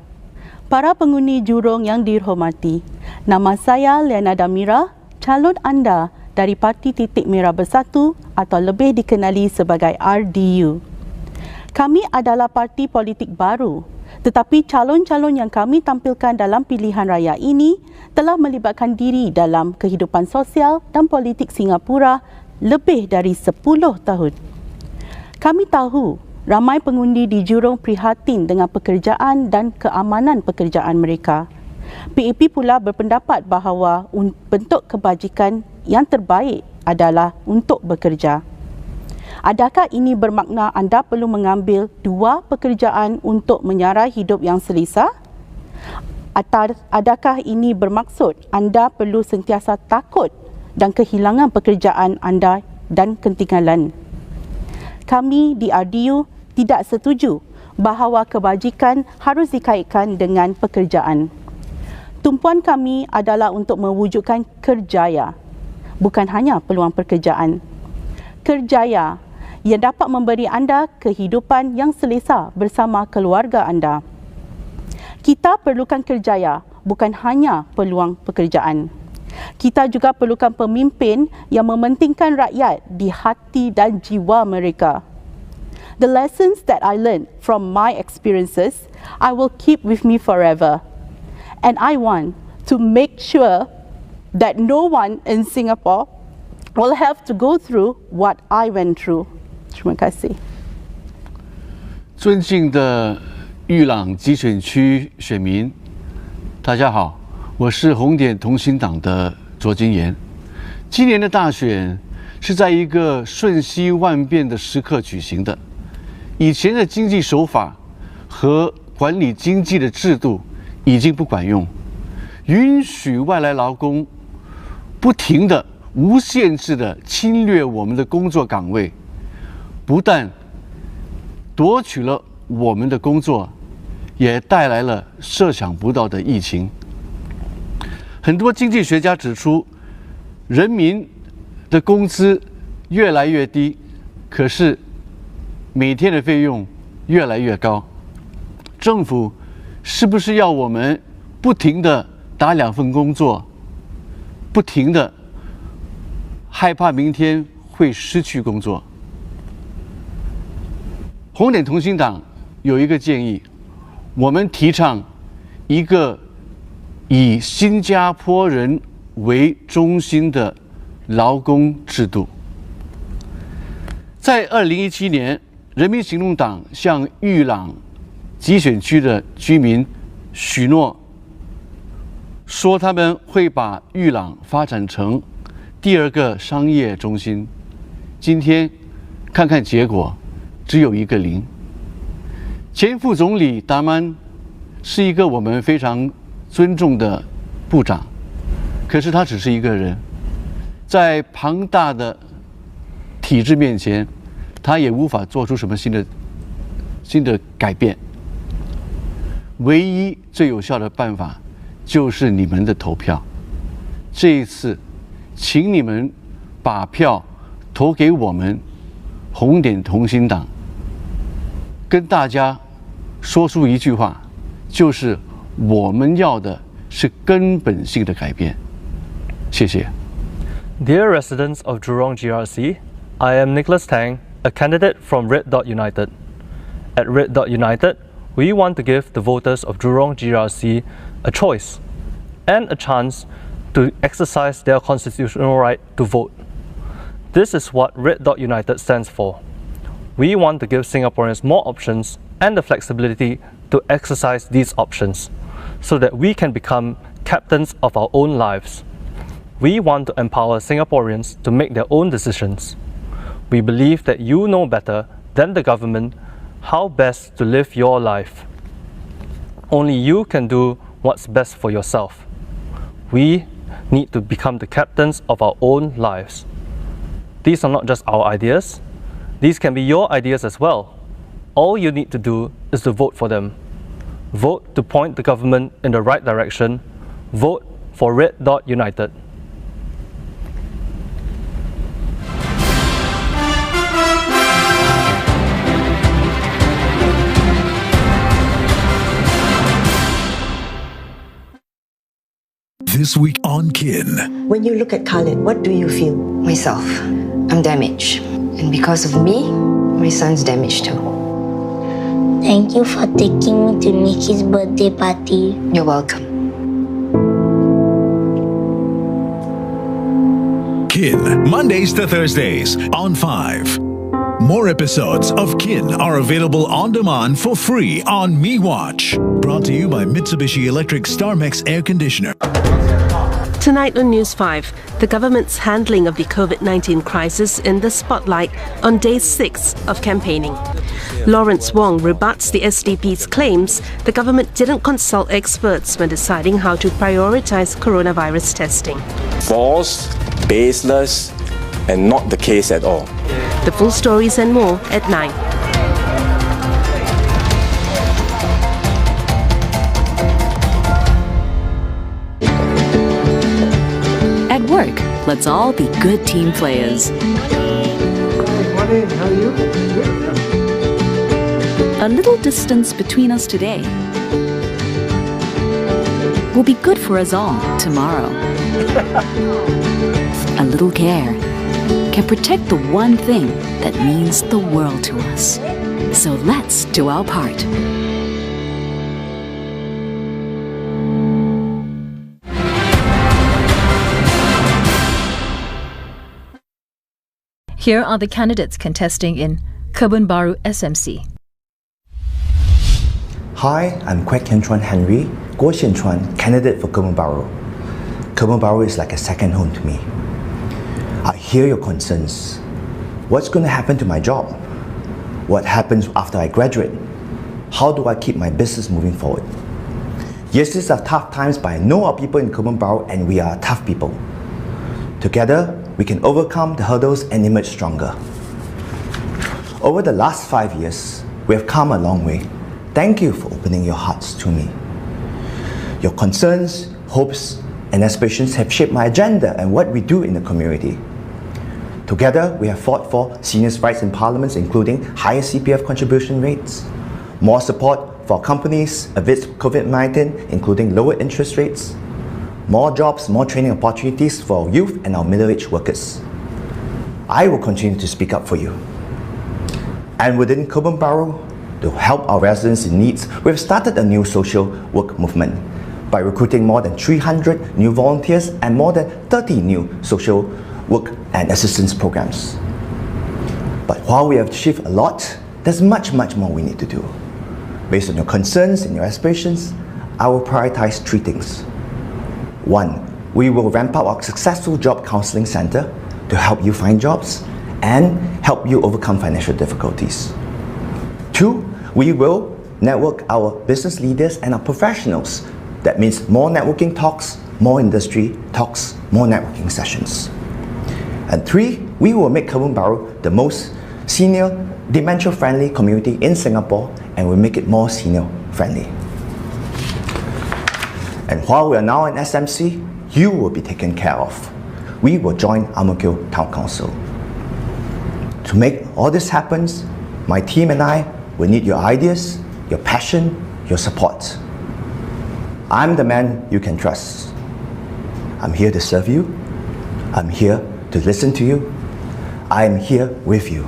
Para pengundi Jurong yang dihormati, nama saya Liana Damira, calon anda dari Parti Titik Merah Bersatu atau lebih dikenali sebagai RDU. Kami adalah parti politik baru, tetapi calon-calon yang kami tampilkan dalam pilihan raya ini telah melibatkan diri dalam kehidupan sosial dan politik Singapura lebih dari 10 tahun. Kami tahu ramai pengundi di Jurong prihatin dengan pekerjaan dan keamanan pekerjaan mereka. PAP pula berpendapat bahawa bentuk kebajikan yang terbaik adalah untuk bekerja. Adakah ini bermakna anda perlu mengambil dua pekerjaan untuk menyarai hidup yang selesa? Atau adakah ini bermaksud anda perlu sentiasa takut dan kehilangan pekerjaan anda dan ketinggalan? Kami di RDU tidak setuju bahawa kebajikan harus dikaitkan dengan pekerjaan. Tumpuan kami adalah untuk mewujudkan kerjaya, bukan hanya peluang pekerjaan. Kerjaya yang dapat memberi anda kehidupan yang selesa bersama keluarga anda. Kita perlukan kerjaya, bukan hanya peluang pekerjaan. Kita juga perlukan pemimpin yang mementingkan rakyat di hati dan jiwa mereka. The lessons that I learned from my experiences, I will keep with me forever. And I want to make sure that no one in Singapore will have to go through what I went through. Terima kasih. 尊敬的裕朗集选区选民，大家好，我是红点同心党的卓金言。今年的大选是在一个瞬息万变的时刻举行的。以前的经济手法和管理经济的制度已经不管用，允许外来劳工不停的、无限制的侵略我们的工作岗位，不但夺取了我们的工作，也带来了设想不到的疫情。很多经济学家指出，人民的工资越来越低，可是每天的费用越来越高，政府是不是要我们不停的打2份工作，不停的害怕明天会失去工作？红点同心党有一个建议，我们提倡一个以新加坡人为中心的劳工制度。在2017年，人民行动党向裕朗集选区的居民许诺，说他们会把裕朗发展成第2个商业中心。今天看看结果，只有1个0。前副总理达曼是一个我们非常尊重的部长，可是他只是一个人，在庞大的体制面前，他也无法做出什么新的改变。唯一最有效的办法就是你们的投票。这一次，请你们把票投给我们红点同心党，跟大家说出一句话，就是我们要的是根本性的改变。谢谢。Dear residents of Jurong GRC, I am Nicholas Tang, a candidate from Red Dot United. At Red Dot United, we want to give the voters of Jurong GRC a choice and a chance to exercise their constitutional right to vote. This is what Red Dot United stands for. We want to give Singaporeans more options and the flexibility to exercise these options so that we can become captains of our own lives. We want to empower Singaporeans to make their own decisions. We believe that you know better than the government how best to live your life. Only you can do what's best for yourself. We need to become the captains of our own lives. These are not just our ideas. These can be your ideas as well. All you need to do is to vote for them. Vote to point the government in the right direction. Vote for Red Dot United. this week on Kin. When you look at Khalid, what do you feel? Myself. I'm damaged. And because of me, my son's damaged too. Thank you for taking me to Nikki's birthday party. You're welcome. Kin, Mondays to Thursdays on 5. More episodes of Kin are available on demand for free on MeWatch. Brought to you by Mitsubishi Electric StarMax Air Conditioner. Tonight on News 5, the government's handling of the COVID-19 crisis in the spotlight on day 6 of campaigning. Lawrence Wong rebuts the SDP's claims the government didn't consult experts when deciding how to prioritize coronavirus testing. False, baseless, and not the case at all. The full stories and more at 9. At work, let's all be good team players. Good morning, how are you? A little distance between us today will be good for us all tomorrow. A little care can protect the one thing that means the world to us. So let's do our part. Here are the candidates contesting in Kebun Baru SMC. Hi, I'm Kwek Kian Chuan Henry, Guo Xian Chuan, candidate for Kebun Baru. Kebun Baru is like a second home to me. I hear your concerns. What's going to happen to my job? What happens after I graduate? How do I keep my business moving forward? Yes, these are tough times, but I know our people in Kebun Baru and we are tough people. Together, we can overcome the hurdles and emerge stronger. Over the last 5 years, we have come a long way. Thank you for opening your hearts to me. Your concerns, hopes, and aspirations have shaped my agenda and what we do in the community. Together, we have fought for seniors' rights in parliaments, including higher CPF contribution rates, more support for companies amidst COVID-19, including lower interest rates, more jobs, more training opportunities for our youth and our middle-aged workers. I will continue to speak up for you. And within Kebun Baru, to help our residents in need, we've started a new social work movement by recruiting more than 300 new volunteers and more than 30 new social work and assistance programs. But while we have achieved a lot, there's much more we need to do. Based on your concerns and your aspirations, I will prioritize 3 things. 1, we will ramp up our successful job counseling center to help you find jobs and help you overcome financial difficulties. 2, we will network our business leaders and our professionals. That means more networking talks, more industry talks, more networking sessions. And 3, we will make Kebun Baru the most senior, dementia-friendly community in Singapore, and we'll make it more senior-friendly. And while we are now in SMC, you will be taken care of. We will join Ang Mo Kio Town Council. To make all this happen, my team and I will need your ideas, your passion, your support. I'm the man you can trust. I'm here to serve you. I'm here to listen to you. I am here with you.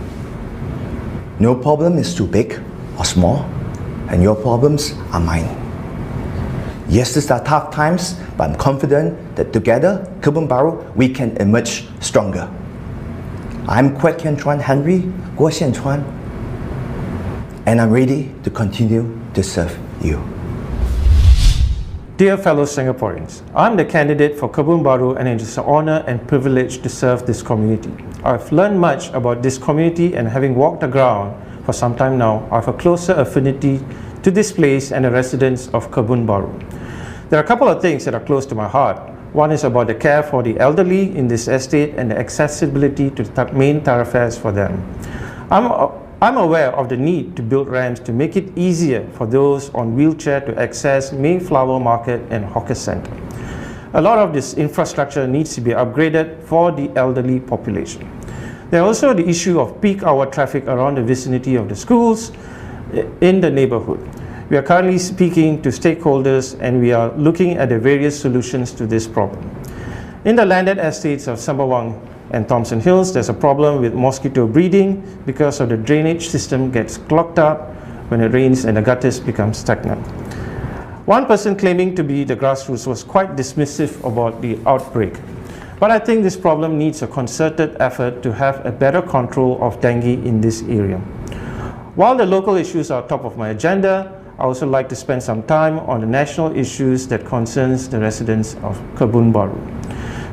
No problem is too big or small, and your problems are mine. Yes, these are tough times, but I'm confident that together, Kebun Baru, we can emerge stronger. I'm Kwek Kian Chuan Henry, Guo Xian Chuan, and I'm ready to continue to serve you. Dear fellow Singaporeans, I'm the candidate for Kebun Baru and it is an honor and privilege to serve this community. I've learned much about this community and having walked the ground for some time now, I have a closer affinity to this place and the residents of Kebun Baru. There are a couple of things that are close to my heart. One is about the care for the elderly in this estate and the accessibility to the main thoroughfares for them. I'm aware of the need to build ramps to make it easier for those on wheelchair to access Mayflower Market and Hawker Centre. A lot of this infrastructure needs to be upgraded for the elderly population. There are also the issue of peak hour traffic around the vicinity of the schools in the neighborhood. We are currently speaking to stakeholders and we are looking at the various solutions to this problem. In the landed estates of Sembawang and Thompson Hills, there's a problem with mosquito breeding because of the drainage system gets clogged up when it rains and the gutters become stagnant. One person claiming to be the grassroots was quite dismissive about the outbreak. But I think this problem needs a concerted effort to have a better control of dengue in this area. While the local issues are top of my agenda, I also like to spend some time on the national issues that concerns the residents of Kebun Baru.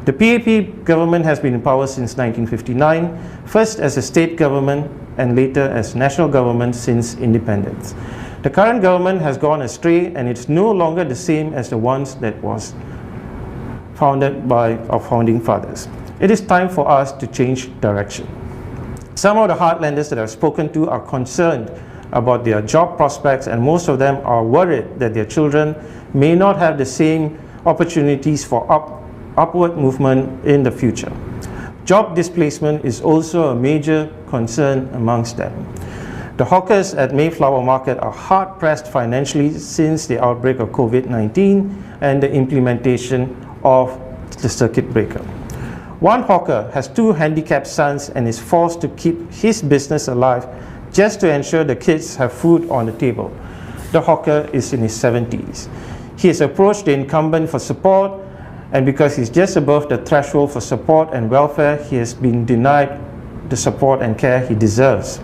The PAP government has been in power since 1959, first as a state government and later as national government since independence. The current government has gone astray and it's no longer the same as the ones that was founded by our founding fathers. It is time for us to change direction. Some of the heartlanders that I've spoken to are concerned about their job prospects, and most of them are worried that their children may not have the same opportunities for upward movement in the future. Job displacement is also a major concern amongst them. The hawkers at Mayflower Market are hard-pressed financially since the outbreak of COVID-19 and the implementation of the circuit breaker. One hawker has 2 handicapped sons and is forced to keep his business alive just to ensure the kids have food on the table. The hawker is in his 70s. He has approached the incumbent for support, and because he's just above the threshold for support and welfare, he has been denied the support and care he deserves.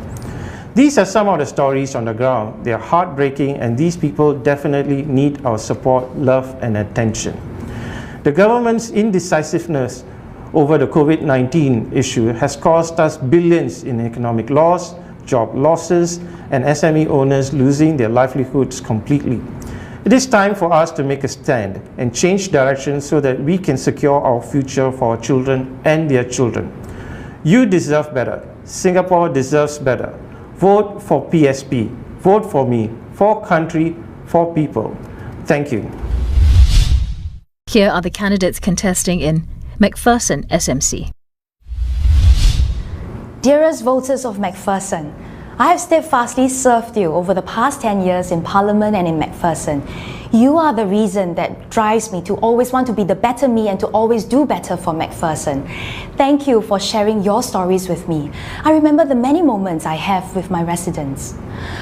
These are some of the stories on the ground. They are heartbreaking, and these people definitely need our support, love, and attention. The government's indecisiveness over the COVID-19 issue has cost us billions in economic loss, job losses, and SME owners losing their livelihoods completely. It is time for us to make a stand and change direction so that we can secure our future for our children and their children. You deserve better. Singapore deserves better. Vote for PSP. Vote for me. For country, for people. Thank you. Here are the candidates contesting in McPherson SMC. Dearest voters of MacPherson, I have steadfastly served you over the past 10 years in Parliament and in MacPherson. You are the reason that drives me to always want to be the better me and to always do better for MacPherson. Thank you for sharing your stories with me. I remember the many moments I have with my residents.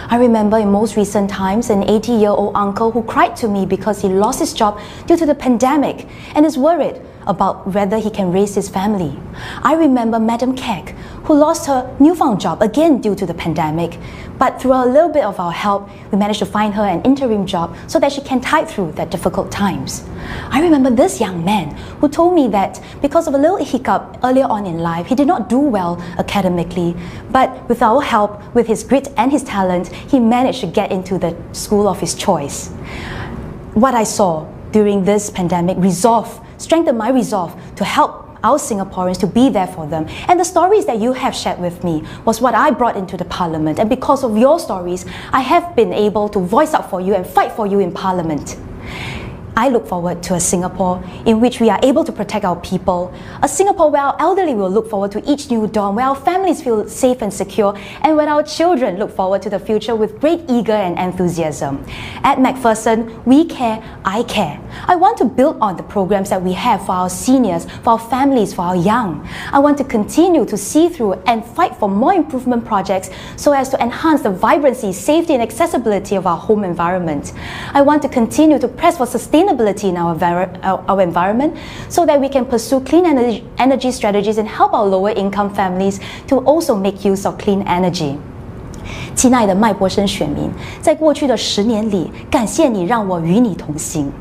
I remember in most recent times an 80-year-old uncle who cried to me because he lost his job due to the pandemic and is worried about whether he can raise his family. I remember Madam Keck, who lost her newfound job again due to the pandemic, but through a little bit of our help, we managed to find her an interim job so that she can tide through that difficult times. I remember this young man who told me that because of a little hiccup earlier on in life, he did not do well academically, but with our help, with his grit and his talent, he managed to get into the school of his choice. What I saw during this pandemic strengthened my resolve to help our Singaporeans, to be there for them. And the stories that you have shared with me was what I brought into the Parliament. And because of your stories, I have been able to voice out for you and fight for you in Parliament. I look forward to a Singapore in which we are able to protect our people, a Singapore where our elderly will look forward to each new dawn, where our families feel safe and secure, and when our children look forward to the future with great eager and enthusiasm. At MacPherson, we care, I care. I want to build on the programs that we have for our seniors, for our families, for our young. I want to continue to see through and fight for more improvement projects so as to enhance the vibrancy, safety and accessibility of our home environment. I want to continue to press for sustainability in our environment so that we can pursue clean energy strategies and help our lower income families to also make use of clean energy. 亲爱的麦伯森选民，在过去的10年里，感谢你让我与你同行。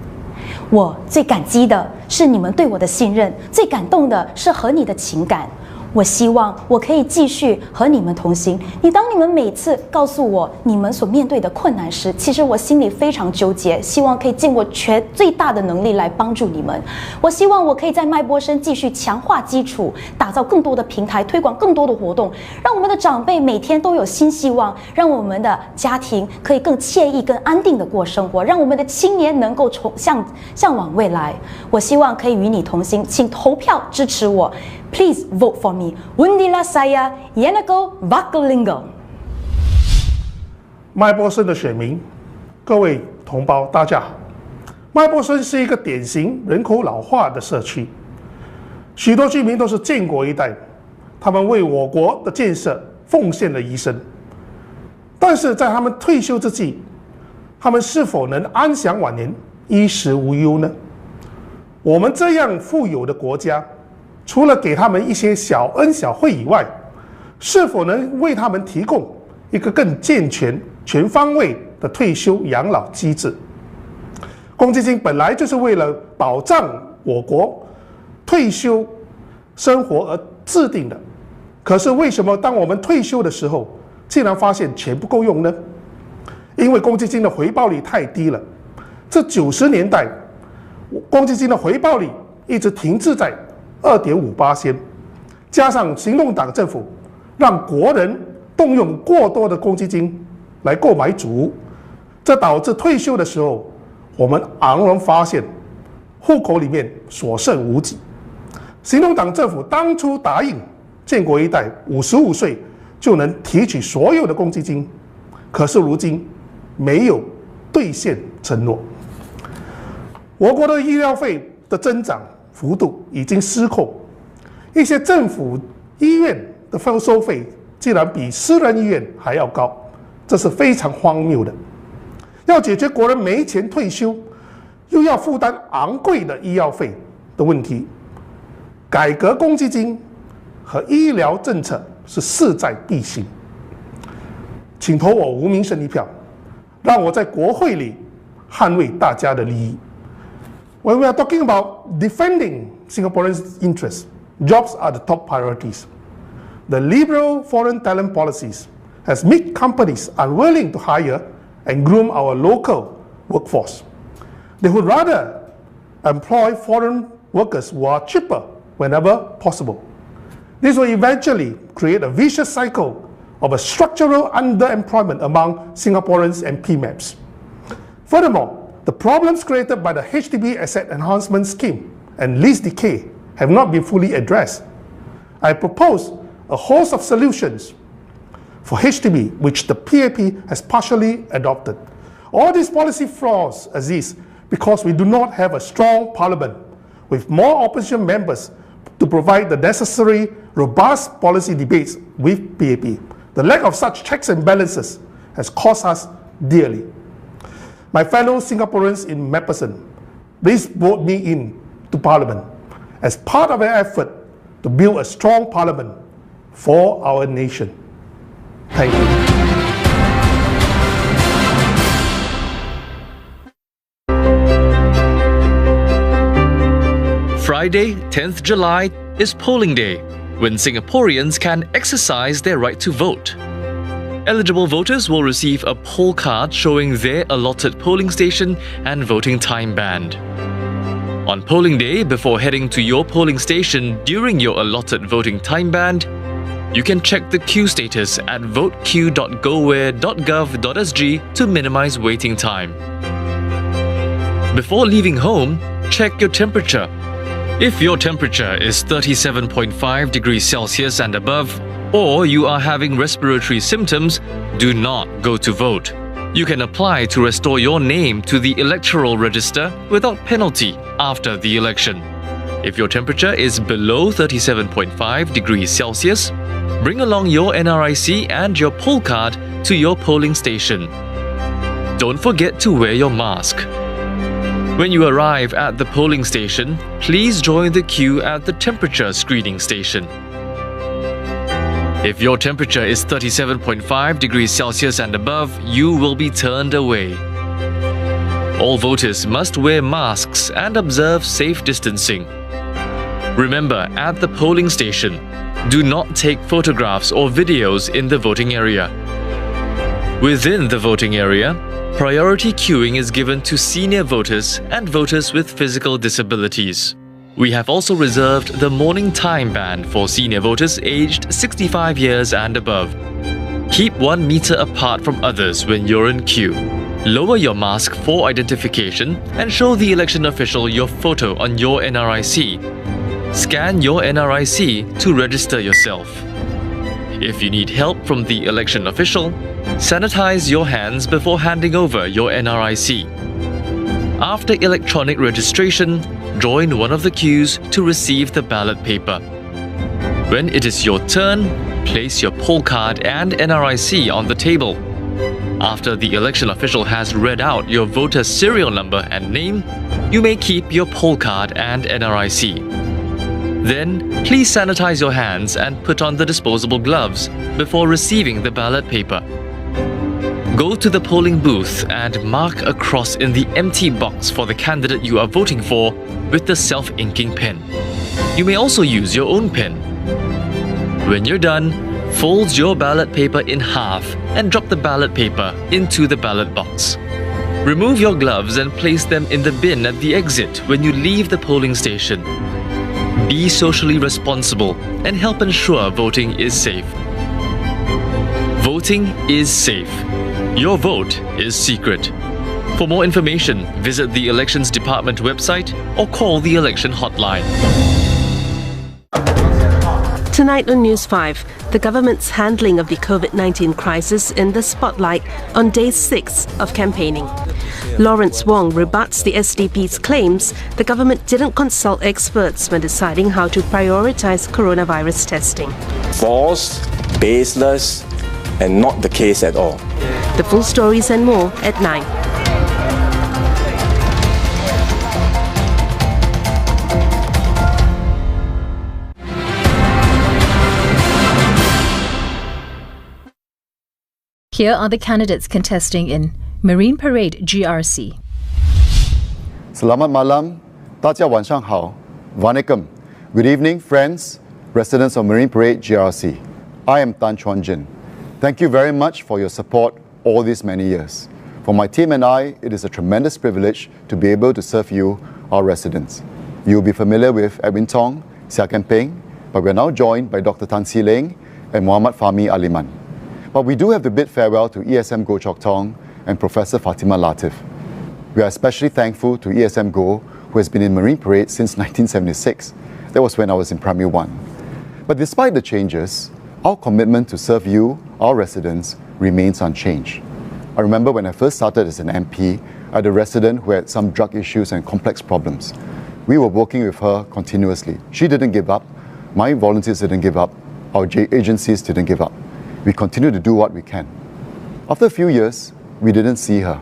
我最感激的是你们对我的信任，最感动的是和你的情感。我希望我可以继续和你们同行。当你们每次告诉我你们所面对的困难时，其实我心里非常纠结，希望可以尽我最大的能力来帮助你们。我希望我可以在麦伯森继续强化基础，打造更多的平台，推广更多的活动，让我们的长辈每天都有新希望，让我们的家庭可以更惬意、更安定的过生活，让我们的青年能够向往未来。我希望可以与你同行，请投票支持我。Please vote for me. Undilah saya, Yanako Vakalingam. 麦波森的选民，各位同胞，大家好。麦伯森是一个典型人口老化的社区，许多居民都是建国一代，他们为我国的建设奉献了一生。但是在他们退休之际，他们是否能安享晚年，衣食无忧呢？我们这样富有的国家，除了给他们一些小恩小惠以外，是否能为他们提供一个更健全、全方位的退休养老机制？公积金本来就是为了保障我国退休生活而制定的，可是为什么当我们退休的时候，竟然发现钱不够用呢？因为公积金的回报率太低了。这90年代，公积金的回报率一直停滞在2.5%，加上行动党政府让国人动用过多的公积金来购买祖屋，这导致退休的时候，我们昂然发现户口里面所剩无几。行动党政府当初答应建国一代55岁就能提取所有的公积金，可是如今没有兑现承诺。我国的医疗费的增长幅度已经失控，一些政府医院的收费竟然比私人医院还要高，这是非常荒谬的。要解决国人没钱退休，又要负担昂贵的医药费的问题，改革公积金和医疗政策是势在必行。请投我吴明胜一票，让我在国会里捍卫大家的利益。When we are talking about defending Singaporeans' interests, jobs are the top priorities. The liberal foreign talent policies has made companies unwilling to hire and groom our local workforce. They would rather employ foreign workers who are cheaper whenever possible. This will eventually create a vicious cycle of a structural underemployment among Singaporeans and PMAPs. Furthermore, the problems created by the HDB Asset Enhancement Scheme and lease decay have not been fully addressed. I propose a host of solutions for HDB, which the PAP has partially adopted. All these policy flaws exist because we do not have a strong parliament with more opposition members to provide the necessary robust policy debates with PAP. The lack of such checks and balances has cost us dearly. My fellow Singaporeans in MacPherson, please vote me in to Parliament as part of an effort to build a strong Parliament for our nation. Thank you. Friday, 10th July is polling day, when Singaporeans can exercise their right to vote. Eligible voters will receive a poll card showing their allotted polling station and voting time band. On polling day, before heading to your polling station during your allotted voting time band, you can check the queue status at votequeue.goware.gov.sg to minimize waiting time. Before leaving home, check your temperature. If your temperature is 37.5 degrees Celsius and above, or you are having respiratory symptoms, do not go to vote. You can apply to restore your name to the electoral register without penalty after the election. If your temperature is below 37.5 degrees Celsius, bring along your NRIC and your poll card to your polling station. Don't forget to wear your mask. When you arrive at the polling station, please join the queue at the temperature screening station. If your temperature is 37.5 degrees Celsius and above, you will be turned away. All voters must wear masks and observe safe distancing. Remember, at the polling station, do not take photographs or videos in the voting area. Within the voting area, priority queuing is given to senior voters and voters with physical disabilities. We have also reserved the morning time band for senior voters aged 65 years and above. Keep 1 meter apart from others when you're in queue. Lower your mask for identification and show the election official your photo on your NRIC. Scan your NRIC to register yourself. If you need help from the election official, sanitize your hands before handing over your NRIC. After electronic registration, join one of the queues to receive the ballot paper. When it is your turn, place your poll card and NRIC on the table. After the election official has read out your voter's serial number and name, you may keep your poll card and NRIC. Then, please sanitize your hands and put on the disposable gloves before receiving the ballot paper. Go to the polling booth and mark a cross in the empty box for the candidate you are voting for with the self-inking pen. You may also use your own pen. When you're done, fold your ballot paper in half and drop the ballot paper into the ballot box. Remove your gloves and place them in the bin at the exit when you leave the polling station. Be socially responsible and help ensure voting is safe. Voting is safe. Your vote is secret. For more information, visit the Elections Department website or call the election hotline. Tonight on News 5, the government's handling of the COVID-19 crisis in the spotlight on day 6 of campaigning. Lawrence Wong rebuts the SDP's claims the government didn't consult experts when deciding how to prioritise coronavirus testing. False, baseless, and not the case at all. The full stories and more at 9. Here are the candidates contesting in Marine Parade GRC. Selamat malam, 大家晚上好, Vanakkam. Good evening, friends, residents of Marine Parade GRC. I am Tan Chuan Jin. Thank you very much for your support all these many years. For my team and I, it is a tremendous privilege to be able to serve you, our residents. You will be familiar with Edwin Tong, Sia Ken Peng, but we are now joined by Dr. Tan Si Leng and Muhammad Fahmi Aliman. But we do have to bid farewell to ESM Goh Chok Tong and Professor Fatima Latif. We are especially thankful to ESM Goh, who has been in Marine Parade since 1976. That was when I was in Primary 1. But despite the changes, our commitment to serve you, our residents, remains unchanged. I remember when I first started as an MP, I had a resident who had some drug issues and complex problems. We were working with her continuously. She didn't give up. My volunteers didn't give up. Our agencies didn't give up. We continue to do what we can. After a few years, we didn't see her.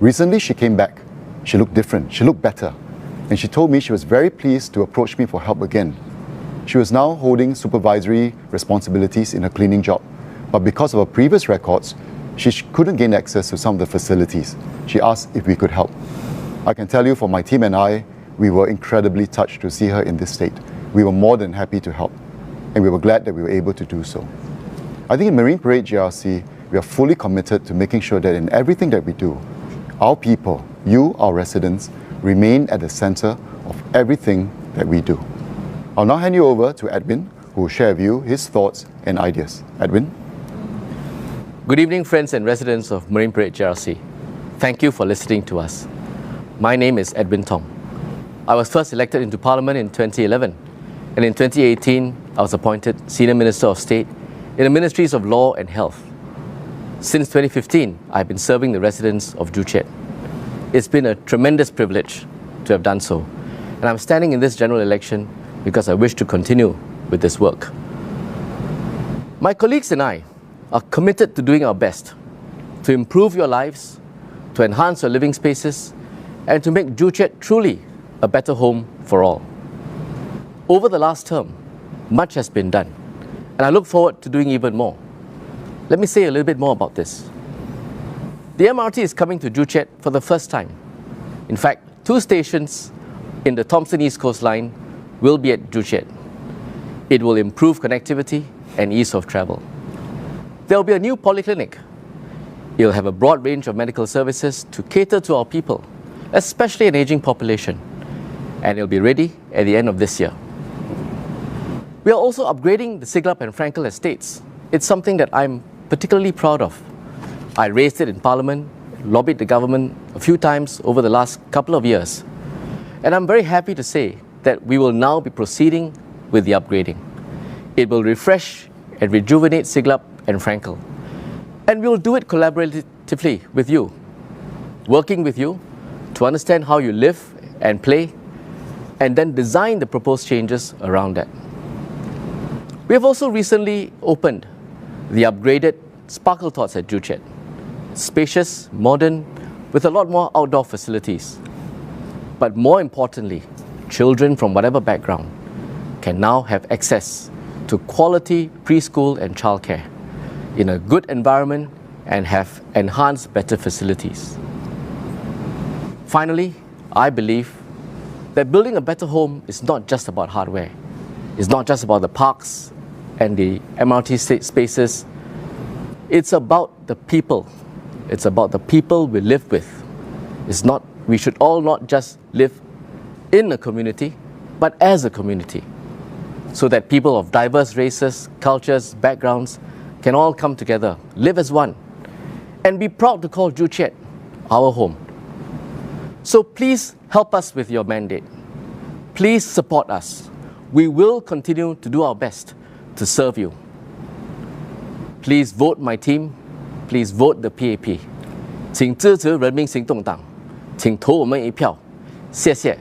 Recently, she came back. She looked different. She looked better. And she told me she was very pleased to approach me for help again. She was now holding supervisory responsibilities in her cleaning job. But because of her previous records, she couldn't gain access to some of the facilities. She asked if we could help. I can tell you, for my team and I, we were incredibly touched to see her in this state. We were more than happy to help. And we were glad that we were able to do so. I think in Marine Parade GRC, we are fully committed to making sure that in everything that we do, our people, you, our residents, remain at the center of everything that we do. I'll now hand you over to Edwin, who will share with you his thoughts and ideas. Edwin? Good evening, friends and residents of Marine Parade GRC. Thank you for listening to us. My name is Edwin Tong. I was first elected into Parliament in 2011, and in 2018, I was appointed Senior Minister of State in the Ministries of Law and Health. Since 2015, I've been serving the residents of Joo Chiat. It's been a tremendous privilege to have done so, and I'm standing in this general election because I wish to continue with this work. My colleagues and I are committed to doing our best to improve your lives, to enhance your living spaces, and to make Joo Chiat truly a better home for all. Over the last term, much has been done, and I look forward to doing even more. Let me say a little bit more about this. The MRT is coming to Joo Chiat for the first time. In fact, 2 stations in the Thomson East Coast Line will be at Joo Chiat. It will improve connectivity and ease of travel. There will be a new polyclinic. It will have a broad range of medical services to cater to our people, especially an aging population, and it will be ready at the end of this year. We are also upgrading the Siglap and Frankel estates. It's something that I'm particularly proud of. I raised it in Parliament, lobbied the government a few times over the last couple of years, and I'm very happy to say that we will now be proceeding with the upgrading. It will refresh and rejuvenate Siglap and Frankel. And we will do it collaboratively with you, working with you to understand how you live and play, and then design the proposed changes around that. We have also recently opened the upgraded Sparkle Tots at Joo Chiat. Spacious, modern, with a lot more outdoor facilities. But more importantly, children from whatever background can now have access to quality preschool and childcare in a good environment and have enhanced better facilities. Finally, I believe that building a better home is not just about hardware. It's not just about the parks and the MRT spaces. It's about the people. It's about the people we live with. We should all not just live in a community, but as a community, so that people of diverse races, cultures, backgrounds can all come together, live as one, and be proud to call Joo Chiat our home. So please help us with your mandate. Please support us. We will continue to do our best to serve you. Please vote my team. Please vote the PAP. 请支持人民行动党，请投我们一票。谢谢。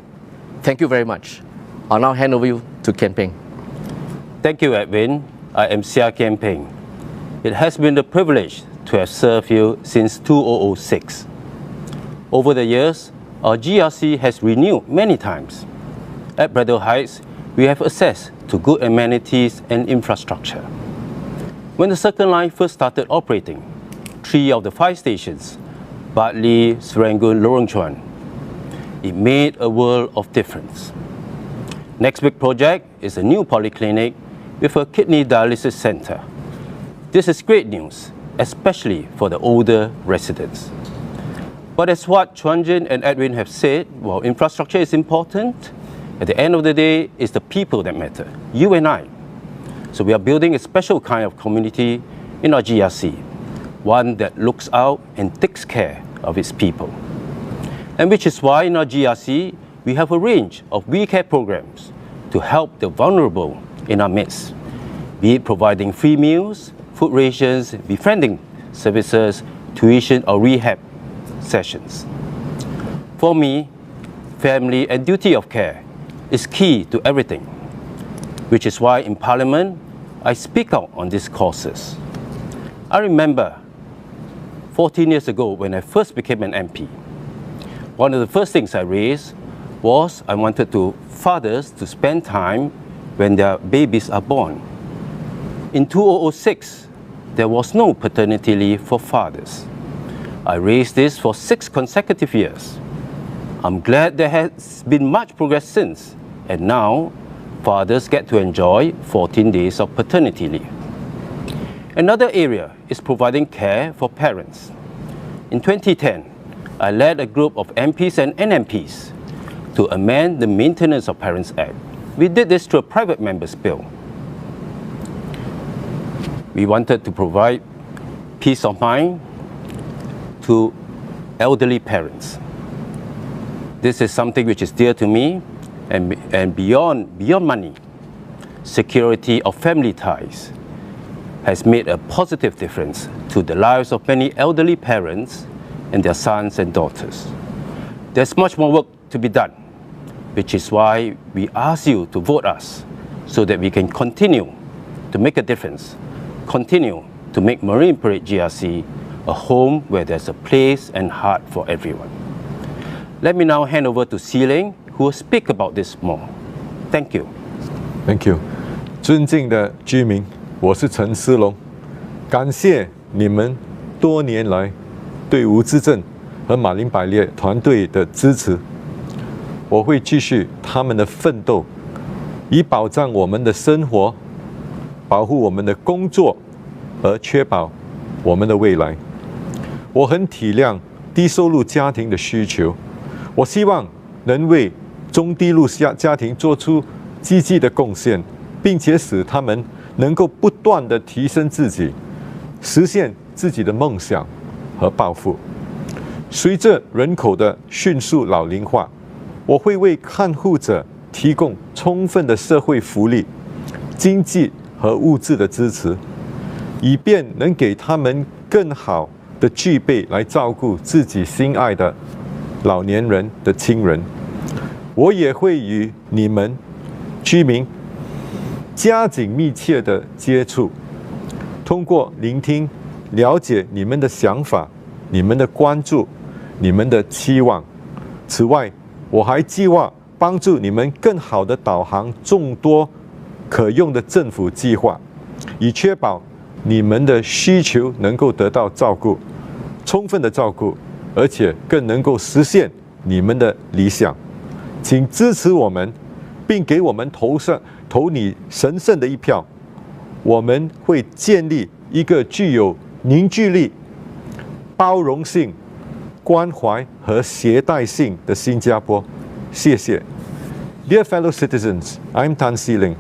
Thank you very much. I'll now hand over you to Kian Peng. Thank you, Edwin. I am Sia Kian Peng. It has been a privilege to have served you since 2006. Over the years, our GRC has renewed many times. At Braddell Heights, we have access to good amenities and infrastructure. When the Circle Line first started operating, 3 of the 5 stations, Bartley, Serangoon, Lorong Chuan, it made a world of difference. Next big project is a new polyclinic with a kidney dialysis center. This is great news, especially for the older residents. But as what Chuan Jin and Edwin have said, while infrastructure is important, at the end of the day, it's the people that matter, you and I. So we are building a special kind of community in our GRC, one that looks out and takes care of its people. And which is why in our GRC, we have a range of We Care programs to help the vulnerable in our midst, be it providing free meals, food rations, befriending services, tuition or rehab sessions. For me, family and duty of care is key to everything, which is why in Parliament, I speak out on these causes. I remember 14 years ago when I first became an MP, one of the first things I raised was I wanted fathers to spend time when their babies are born. In 2006, there was no paternity leave for fathers. I raised this for 6 consecutive years. I'm glad there has been much progress since, and now fathers get to enjoy 14 days of paternity leave. Another area is providing care for parents. In 2010, I led a group of MPs and NMPs to amend the Maintenance of Parents Act. We did this through a private member's bill. We wanted to provide peace of mind to elderly parents. This is something which is dear to me, and beyond money, security of family ties has made a positive difference to the lives of many elderly parents and their sons and daughters. There's much more work to be done, which is why we ask you to vote us so that we can continue to make a difference, continue to make Marine Parade GRC a home where there's a place and heart for everyone. Let me now hand over to Si Ling, who will speak about this more. Thank you. Thank you. 尊敬的居民，我是陈思龙，感谢你们多年来对吴资政和马林百列团队的支持。我会继续他们的奋斗，以保障我们的生活、保护我们的工作，而确保我们的未来。我很体谅低收入家庭的需求，我希望能为中低入家庭做出积极的贡献，并且使他们能够不断地提升自己，实现自己的梦想和抱负。随着人口的迅速老龄化，我会为看护者提供充分的社会福利、经济和物质的支持，以便能给他们更好的具备来照顾自己心爱的老年人的亲人。我也会与你们居民加紧密切的接触，通过聆听、了解你们的想法、你们的关注、你们的期望。此外，我还计划帮助你们更好地导航众多可用的政府计划，以确保你们的需求能够得到照顾，充分的照顾，而且更能够实现你们的理想。请支持我们，并给我们投你神圣的一票。我们会建立一个具有凝聚力、包容性、关怀和携带性的新加坡。谢谢。Dear fellow citizens, I'm Tan Seeling.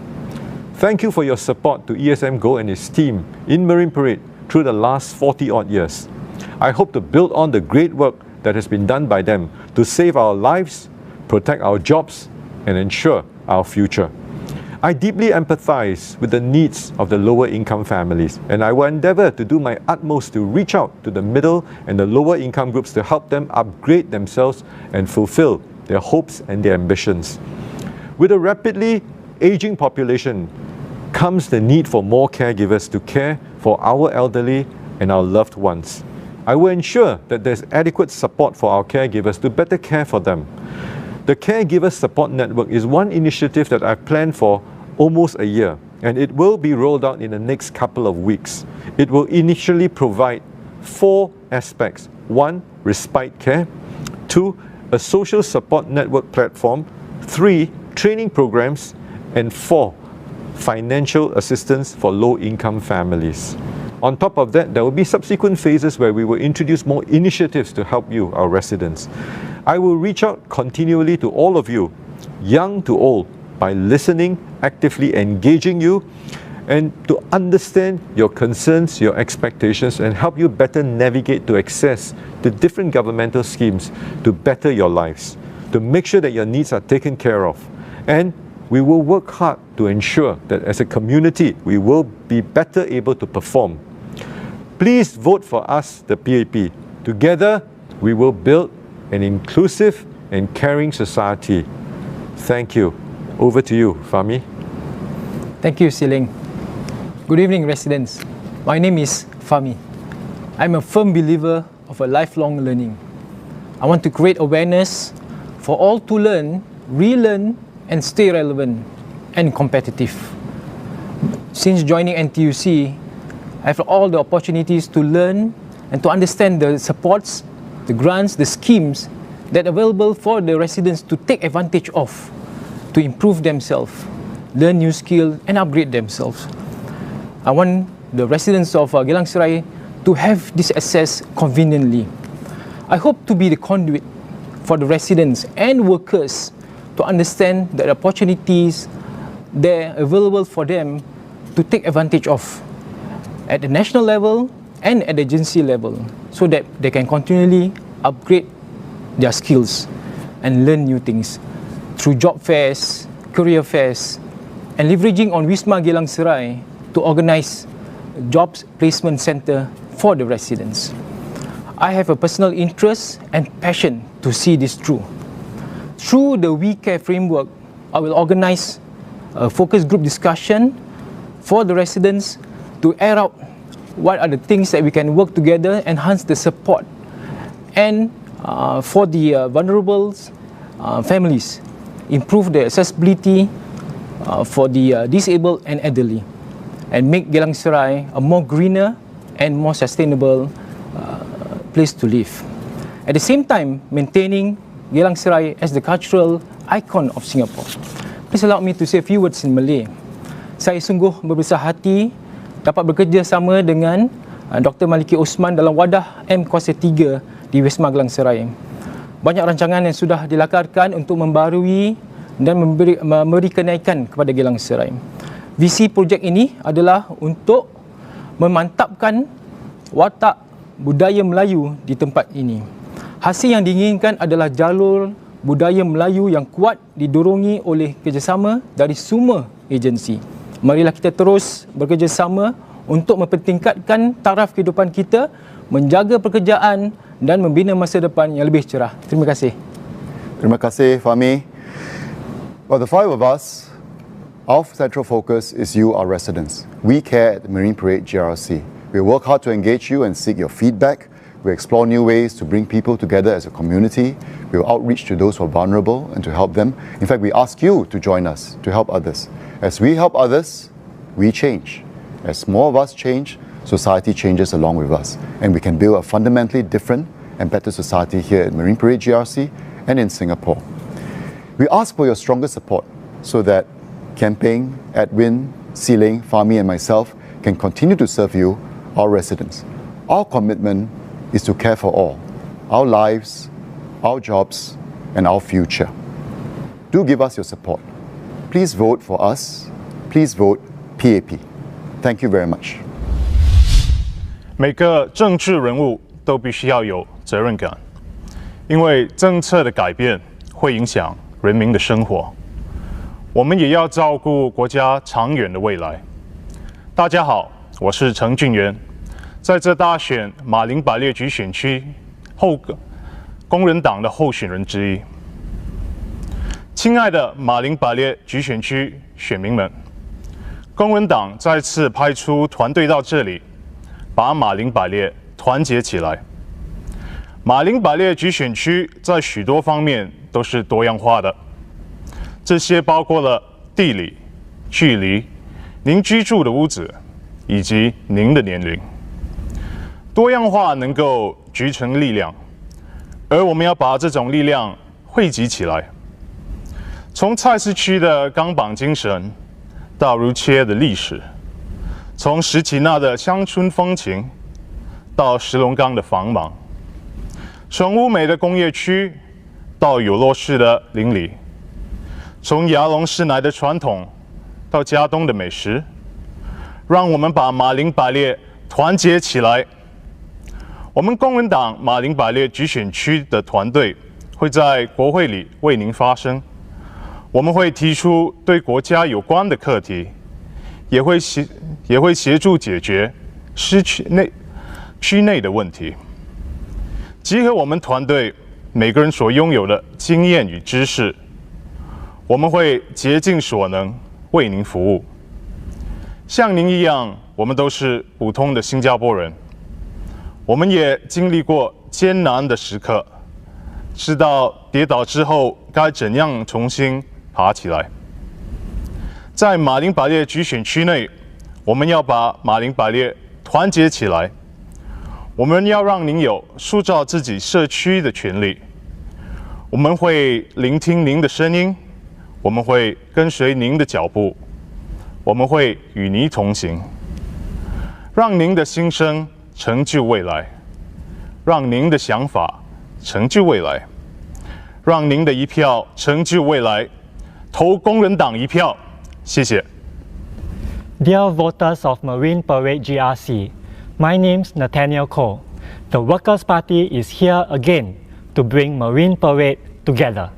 Thank you for your support to ESM Go and its team in Marine Parade through the last 40-odd years. I hope to build on the great work that has been done by them to save our lives, protect our jobs, and ensure our future. I deeply empathize with the needs of the lower income families, and I will endeavor to do my utmost to reach out to the middle and the lower income groups to help them upgrade themselves and fulfill their hopes and their ambitions. With a rapidly aging population comes the need for more caregivers to care for our elderly and our loved ones. I will ensure that there's adequate support for our caregivers to better care for them. The Caregiver Support Network is one initiative that I've planned for almost a year, and it will be rolled out in the next couple of weeks. It will initially provide 4 aspects. 1, respite care. 2, a social support network platform. 3, training programs. And 4, financial assistance for low-income families. On top of that, there will be subsequent phases where we will introduce more initiatives to help you, our residents. I will reach out continually to all of you, young to old, by listening, actively engaging you, and to understand your concerns, your expectations, and help you better navigate to access the different governmental schemes to better your lives, to make sure that your needs are taken care of. And we will work hard to ensure that as a community, we will be better able to perform. Please vote for us, the PAP. Together, we will build an inclusive and caring society. Thank you. Over to you, Fahmi. Thank you, Seeling. Good evening, residents. My name is Fahmi. I'm a firm believer of a lifelong learning. I want to create awareness for all to learn, relearn, and stay relevant and competitive. Since joining NTUC, I have all the opportunities to learn and to understand the supports, the grants, the schemes that are available for the residents to take advantage of, to improve themselves, learn new skills, and upgrade themselves. I want the residents of Geylang Serai to have this access conveniently. I hope to be the conduit for the residents and workers to understand the opportunities there available for them to take advantage of at the national level and at the agency level, so that they can continually upgrade their skills and learn new things through job fairs, career fairs, and leveraging on Wisma Geylang Serai to organize jobs placement center for the residents. I have a personal interest and passion to see this through. Through the We Care framework, I will organize a focus group discussion for the residents to air out what are the things that we can work together, enhance the support, and for the vulnerable families, improve the accessibility for the disabled and elderly, and make Geylang Serai a more greener and more sustainable place to live. At the same time, maintaining Geylang Serai as the cultural icon of Singapore. Please allow me to say a few words in Malay. Saya sungguh berbesar hati dapat bekerjasama dengan Dr. Maliki Osman dalam wadah M Kuasa 3 di Wisma Geylang Serai. Banyak rancangan yang sudah dilakarkan untuk membarui dan memberi kenaikan kepada Geylang Serai. Visi projek ini adalah untuk memantapkan watak budaya Melayu di tempat ini. Hasil yang diinginkan adalah jalur budaya Melayu yang kuat didorongi oleh kerjasama dari semua agensi, marilah kita terus bekerjasama untuk mempertingkatkan taraf kehidupan kita, menjaga pekerjaan dan membina masa depan yang lebih cerah. Terima kasih. Terima kasih, Fahmi. Well, the five of us, our central focus is you, our residents. We care at the Marine Parade GRC. We work hard to engage you and seek your feedback. We explore new ways to bring people together as a community. We will outreach to those who are vulnerable and to help them. In fact, we ask you to join us, to help others. As we help others, we change. As more of us change, society changes along with us. And we can build a fundamentally different and better society here at Marine Parade GRC and in Singapore. We ask for your stronger support so that Camping, Edwin, Sealing, Fahmi and myself can continue to serve you, our residents. Our commitment is to care for all, our lives, our jobs and our future. Do give us your support. Please vote for us. Please vote PAP. Thank you very much. 每个政治人物都必须要有责任感，因为政策的改变会影响人民的生活，我们也要照顾国家长远的未来。大家好，我是陈俊元，在这大选马林百列局选区工人党的候选人之一。亲爱的马林百列局选区选民们，工人党再次派出团队到这里，把马林百列团结起来。马林百列局选区在许多方面都是多样化的，这些包括了地理、距离、您居住的屋子以及您的年龄。多样化能够聚成力量，而我们要把这种力量汇集起来。从菜市区的钢板精神到如切的历史，从石岐那的乡村风情到石龙岗的繁忙，从乌美的工业区到有洛市的邻里，从牙龙市来的传统到嘉东的美食，让我们把马林百列团结起来。我们工人党马林百列局选区的团队会在国会里为您发声，我们会提出对国家有关的课题，也会协助解决区内的问题。集合我们团队每个人所拥有的经验与知识，我们会竭尽所能为您服务。像您一样，我们都是普通的新加坡人，我们也经历过艰难的时刻，知道跌倒之后该怎样重新爬起来。在马林百列局选区内，我们要把马林百列团结起来。我们要让您有塑造自己社区的权利。我们会聆听您的声音，我们会跟随您的脚步，我们会与您同行，让您的心声成就未来，让您的想法成就未来，让您的一票成就未来。投工人党一票，谢谢。Dear voters of Marine Parade GRC, my name's Nathaniel Cole. The Workers' Party is here again to bring Marine Parade together.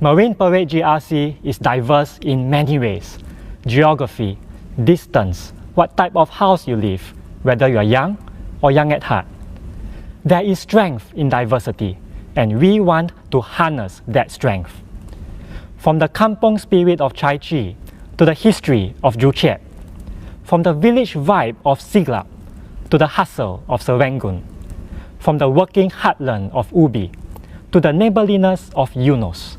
Marine Parade GRC is diverse in many ways. Geography, distance, what type of house you live, whether you are young or young at heart. There is strength in diversity, and we want to harness that strength. From the kampong spirit of Chai Chi to the history of Joo Chiat, from the village vibe of Siglap to the hustle of Serangoon, from the working heartland of Ubi to the neighborliness of Eunos,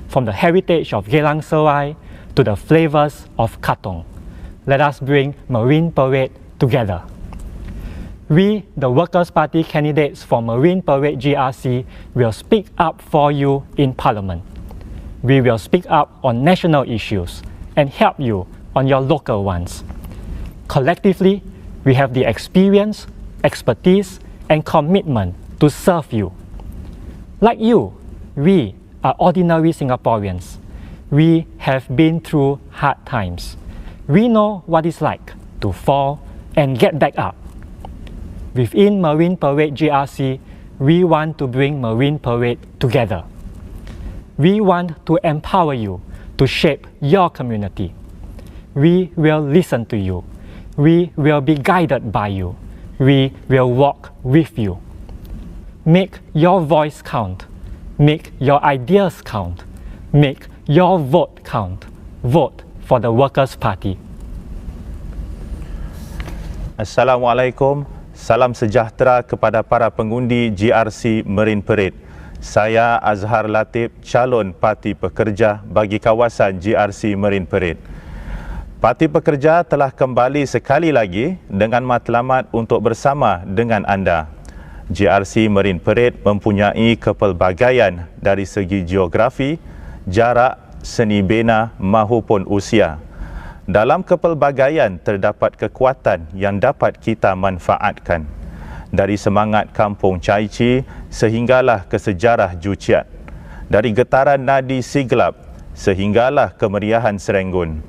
from the heritage of Geylang Serai to the flavors of Katong. Let us bring Marine Parade together. We, the Workers' Party candidates for Marine Parade GRC, will speak up for you in Parliament. We will speak up on national issues and help you on your local ones. Collectively, we have the experience, expertise, and commitment to serve you. Like you, we are ordinary Singaporeans. We have been through hard times. We know what it's like to fall and get back up. Within Marine Parade GRC, we want to bring Marine Parade together. We want to empower you to shape your community. we will listen to you. We will be guided by you. We will walk with you. Make your voice count. Make your ideas count. Make your vote count. Vote for the Workers' Party. Assalamualaikum. Salam sejahtera kepada para pengundi GRC Marine Parade. Saya Azhar Latif, calon Parti Pekerja bagi kawasan GRC Marine Parade. Parti Pekerja telah kembali sekali lagi dengan matlamat untuk bersama dengan anda. GRC Marine Parade mempunyai kepelbagaian dari segi geografi, jarak, seni bina mahupun usia. Dalam kepelbagaian terdapat kekuatan yang dapat kita manfaatkan. Dari semangat kampung Chai Chi sehinggalah ke sejarah Juciat. Dari getaran nadi Siglap sehinggalah kemeriahan Serenggun.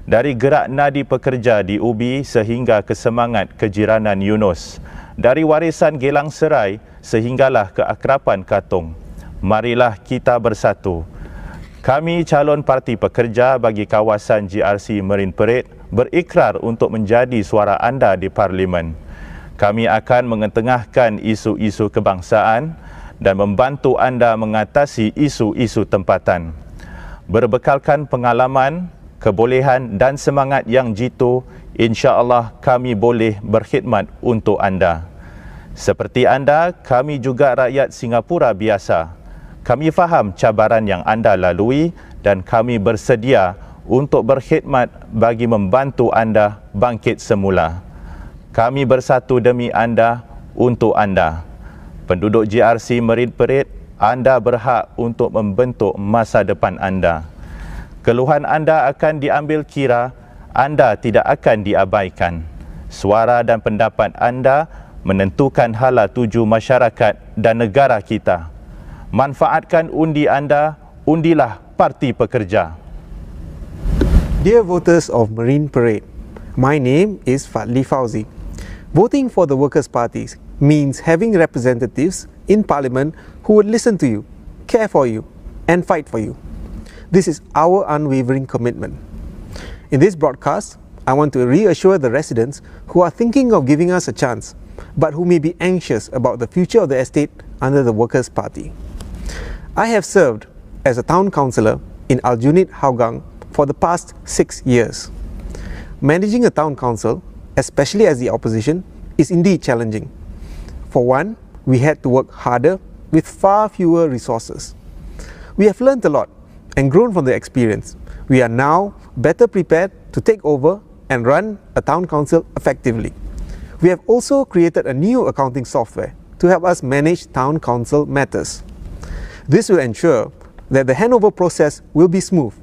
Dari gerak nadi pekerja di Ubi sehingga ke semangat kejiranan Yunus. Dari warisan Gelang Serai sehinggalah keakraban Katong. Marilah kita bersatu. Kami calon Parti Pekerja bagi kawasan GRC Marine Parade berikrar untuk menjadi suara anda di Parlimen. Kami akan mengetengahkan isu-isu kebangsaan dan membantu anda mengatasi isu-isu tempatan. Berbekalkan pengalaman, kebolehan dan semangat yang jitu, insya-Allah kami boleh berkhidmat untuk anda. Seperti anda, kami juga rakyat Singapura biasa. Kami faham cabaran yang anda lalui dan kami bersedia untuk berkhidmat bagi membantu anda bangkit semula. Kami bersatu demi anda, untuk anda. Penduduk GRC Marine Parade, anda berhak untuk membentuk masa depan anda. Keluhan anda akan diambil kira, anda tidak akan diabaikan. Suara dan pendapat anda menentukan hala tuju masyarakat dan negara kita. Manfaatkan undi anda, undilah Parti Pekerja. Dear voters of Marine Parade, my name is Fadli Fauzi. Voting for the Workers' Party means having representatives in Parliament who would listen to you, care for you, and fight for you. This is our unwavering commitment. In this broadcast, I want to reassure the residents who are thinking of giving us a chance, but who may be anxious about the future of the estate under the Workers' Party. I have served as a town councillor in Aljunied, Hougang for the past 6 years. Managing a town council, especially as the opposition, is indeed challenging. For one, we had to work harder with far fewer resources. We have learnt a lot and grown from the experience. We are now better prepared to take over and run a town council effectively. We have also created a new accounting software to help us manage town council matters. This will ensure that the handover process will be smooth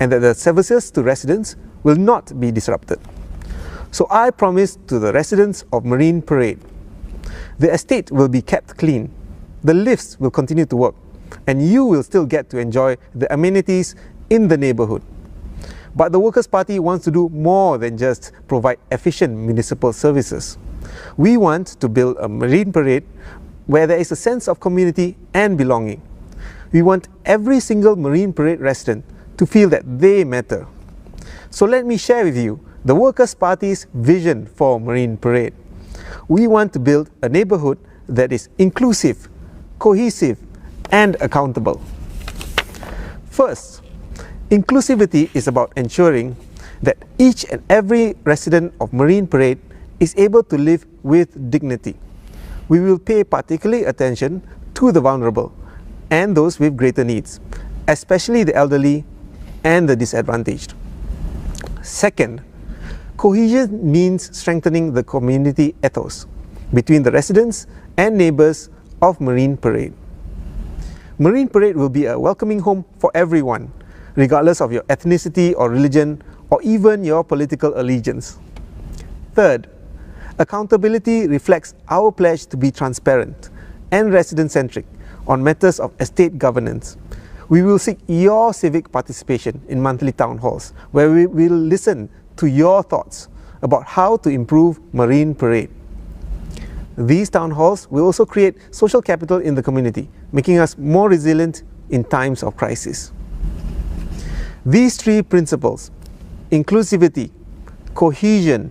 and that the services to residents will not be disrupted. So I promise to the residents of Marine Parade, the estate will be kept clean, the lifts will continue to work, and you will still get to enjoy the amenities in the neighbourhood. But the Workers' Party wants to do more than just provide efficient municipal services. We want to build a Marine Parade where there is a sense of community and belonging. We want every single Marine Parade resident to feel that they matter. So let me share with you the Workers' Party's vision for Marine Parade. We want to build a neighbourhood that is inclusive, cohesive, and accountable. First, inclusivity is about ensuring that each and every resident of Marine Parade is able to live with dignity. We will pay particular attention to the vulnerable and those with greater needs, especially the elderly and the disadvantaged. Second, cohesion means strengthening the community ethos between the residents and neighbours of Marine Parade. Marine Parade will be a welcoming home for everyone, regardless of your ethnicity or religion or even your political allegiance. Third, accountability reflects our pledge to be transparent and resident-centric on matters of estate governance. We will seek your civic participation in monthly town halls, where we will listen to your thoughts about how to improve Marine Parade. These town halls will also create social capital in the community, making us more resilient in times of crisis. These three principles, inclusivity, cohesion,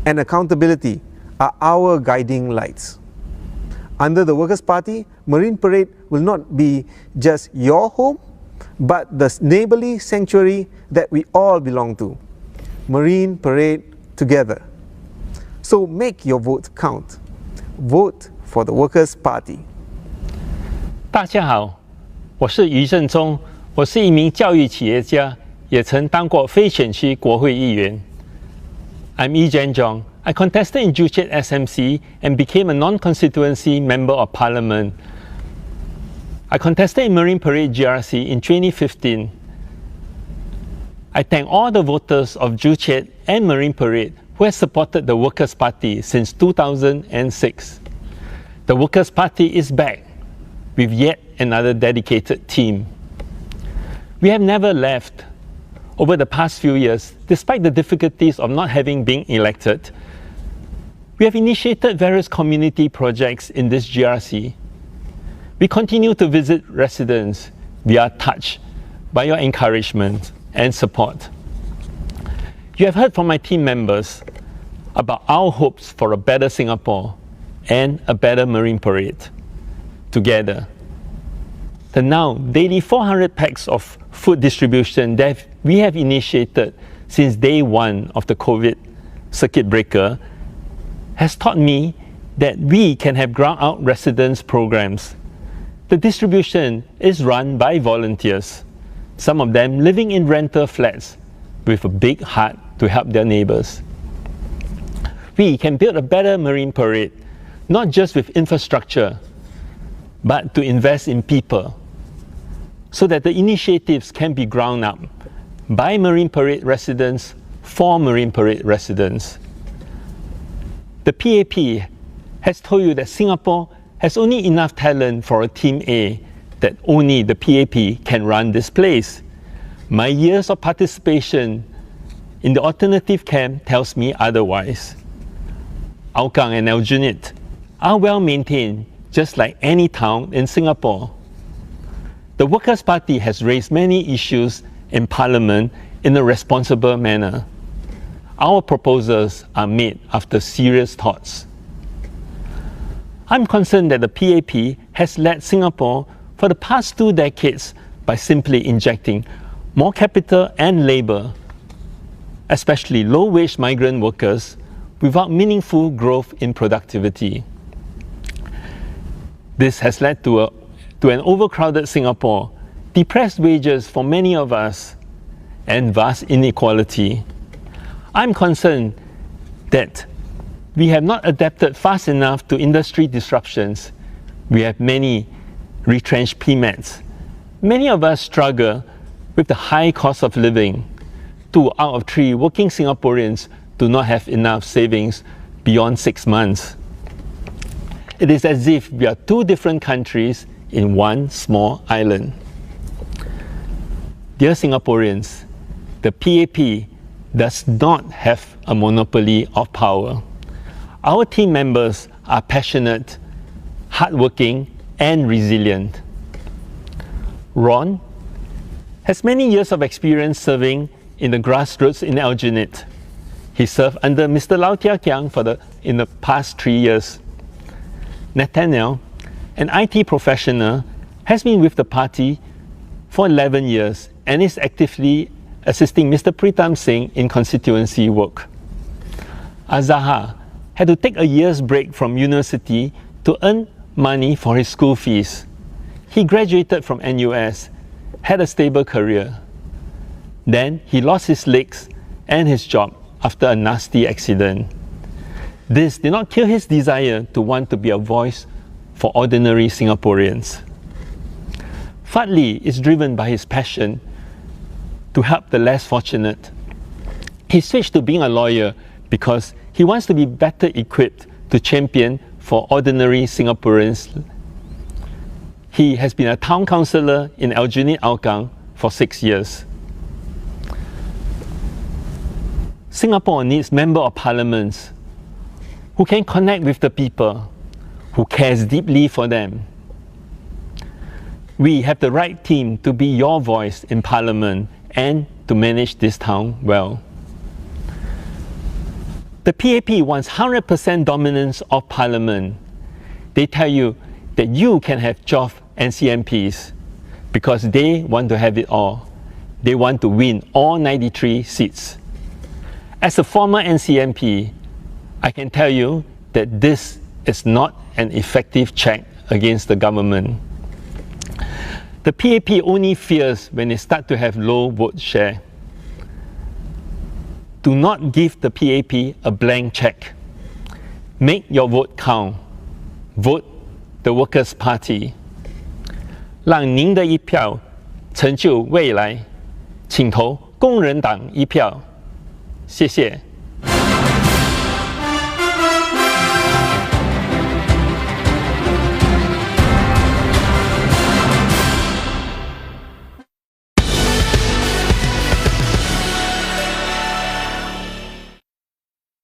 and accountability are our guiding lights. Under the Workers' Party, Marine Parade will not be just your home, but the neighbourly sanctuary that we all belong to. Marine Parade together. So make your vote count. Vote for the Workers' Party. 大家好，我是余振中，我是一名教育企业家，也曾当过非选区国会议员。I'm Yi Jianzhong. I contested in Juchet SMC and became a non-constituency member of parliament. I contested in Marine Parade GRC in 2015. I thank all the voters of Juchet and Marine Parade who have supported the Workers' Party since 2006. The Workers' Party is back with yet another dedicated team. We have never left. Over the past few years, despite the difficulties of not having been elected, we have initiated various community projects in this GRC. We continue to visit residents. We are touched by your encouragement and support. You have heard from my team members about our hopes for a better Singapore and a better Marine Parade. Together, the now daily 400 packs of food distribution that we have initiated since day one of the COVID circuit breaker has taught me that we can have ground out residents programs. The distribution is run by volunteers, some of them living in rental flats with a big heart to help their neighbours. We can build a better Marine Parade, not just with infrastructure, but to invest in people, so that the initiatives can be ground up by Marine Parade residents for Marine Parade residents. The PAP has told you that Singapore has only enough talent for a Team A, that only the PAP can run this place. My years of participation in the alternative camp tells me otherwise. Hougang and Aljunied are well maintained, just like any town in Singapore. The Workers' Party has raised many issues in Parliament in a responsible manner. Our proposals are made after serious thoughts. I'm concerned that the PAP has led Singapore for the past 2 decades by simply injecting more capital and labour, especially low-wage migrant workers, without meaningful growth in productivity. This has led to an overcrowded Singapore, depressed wages for many of us, and vast inequality. I'm concerned that we have not adapted fast enough to industry disruptions. We have many retrenched PMATs. Many of us struggle with the high cost of living. 2 out of 3 working Singaporeans do not have enough savings beyond 6 months. It is as if we are 2 different countries in one small island. Dear Singaporeans, the PAP does not have a monopoly of power. Our team members are passionate, hardworking, and resilient. Ron has many years of experience serving in the grassroots in Aljunied. He served under Mr. Lau Tia Kiang in the past 3 years. Nathaniel, an IT professional, has been with the party for 11 years and is actively assisting Mr. Pritam Singh in constituency work. Azahar had to take a year's break from university to earn money for his school fees. He graduated from NUS, had a stable career. Then he lost his legs and his job after a nasty accident. This did not kill his desire to want to be a voice for ordinary Singaporeans. Fadli is driven by his passion to help the less fortunate. He switched to being a lawyer because he wants to be better equipped to champion for ordinary Singaporeans. He has been a town councillor in Aljunied Hougang for 6 years. Singapore needs Member of Parliaments who can connect with the people, who cares deeply for them. We have the right team to be your voice in Parliament and to manage this town well. The PAP wants 100% dominance of Parliament. They tell you that you can have 12 NCMPs because they want to have it all. They want to win all 93 seats. As a former NCMP, I can tell you that this is not an effective check against the government. The PAP only fears when they start to have low vote share. Do not give the PAP a blank check. Make your vote count. Vote the Workers' Party. 让您的一票成就未来，请投工人党一票。谢谢。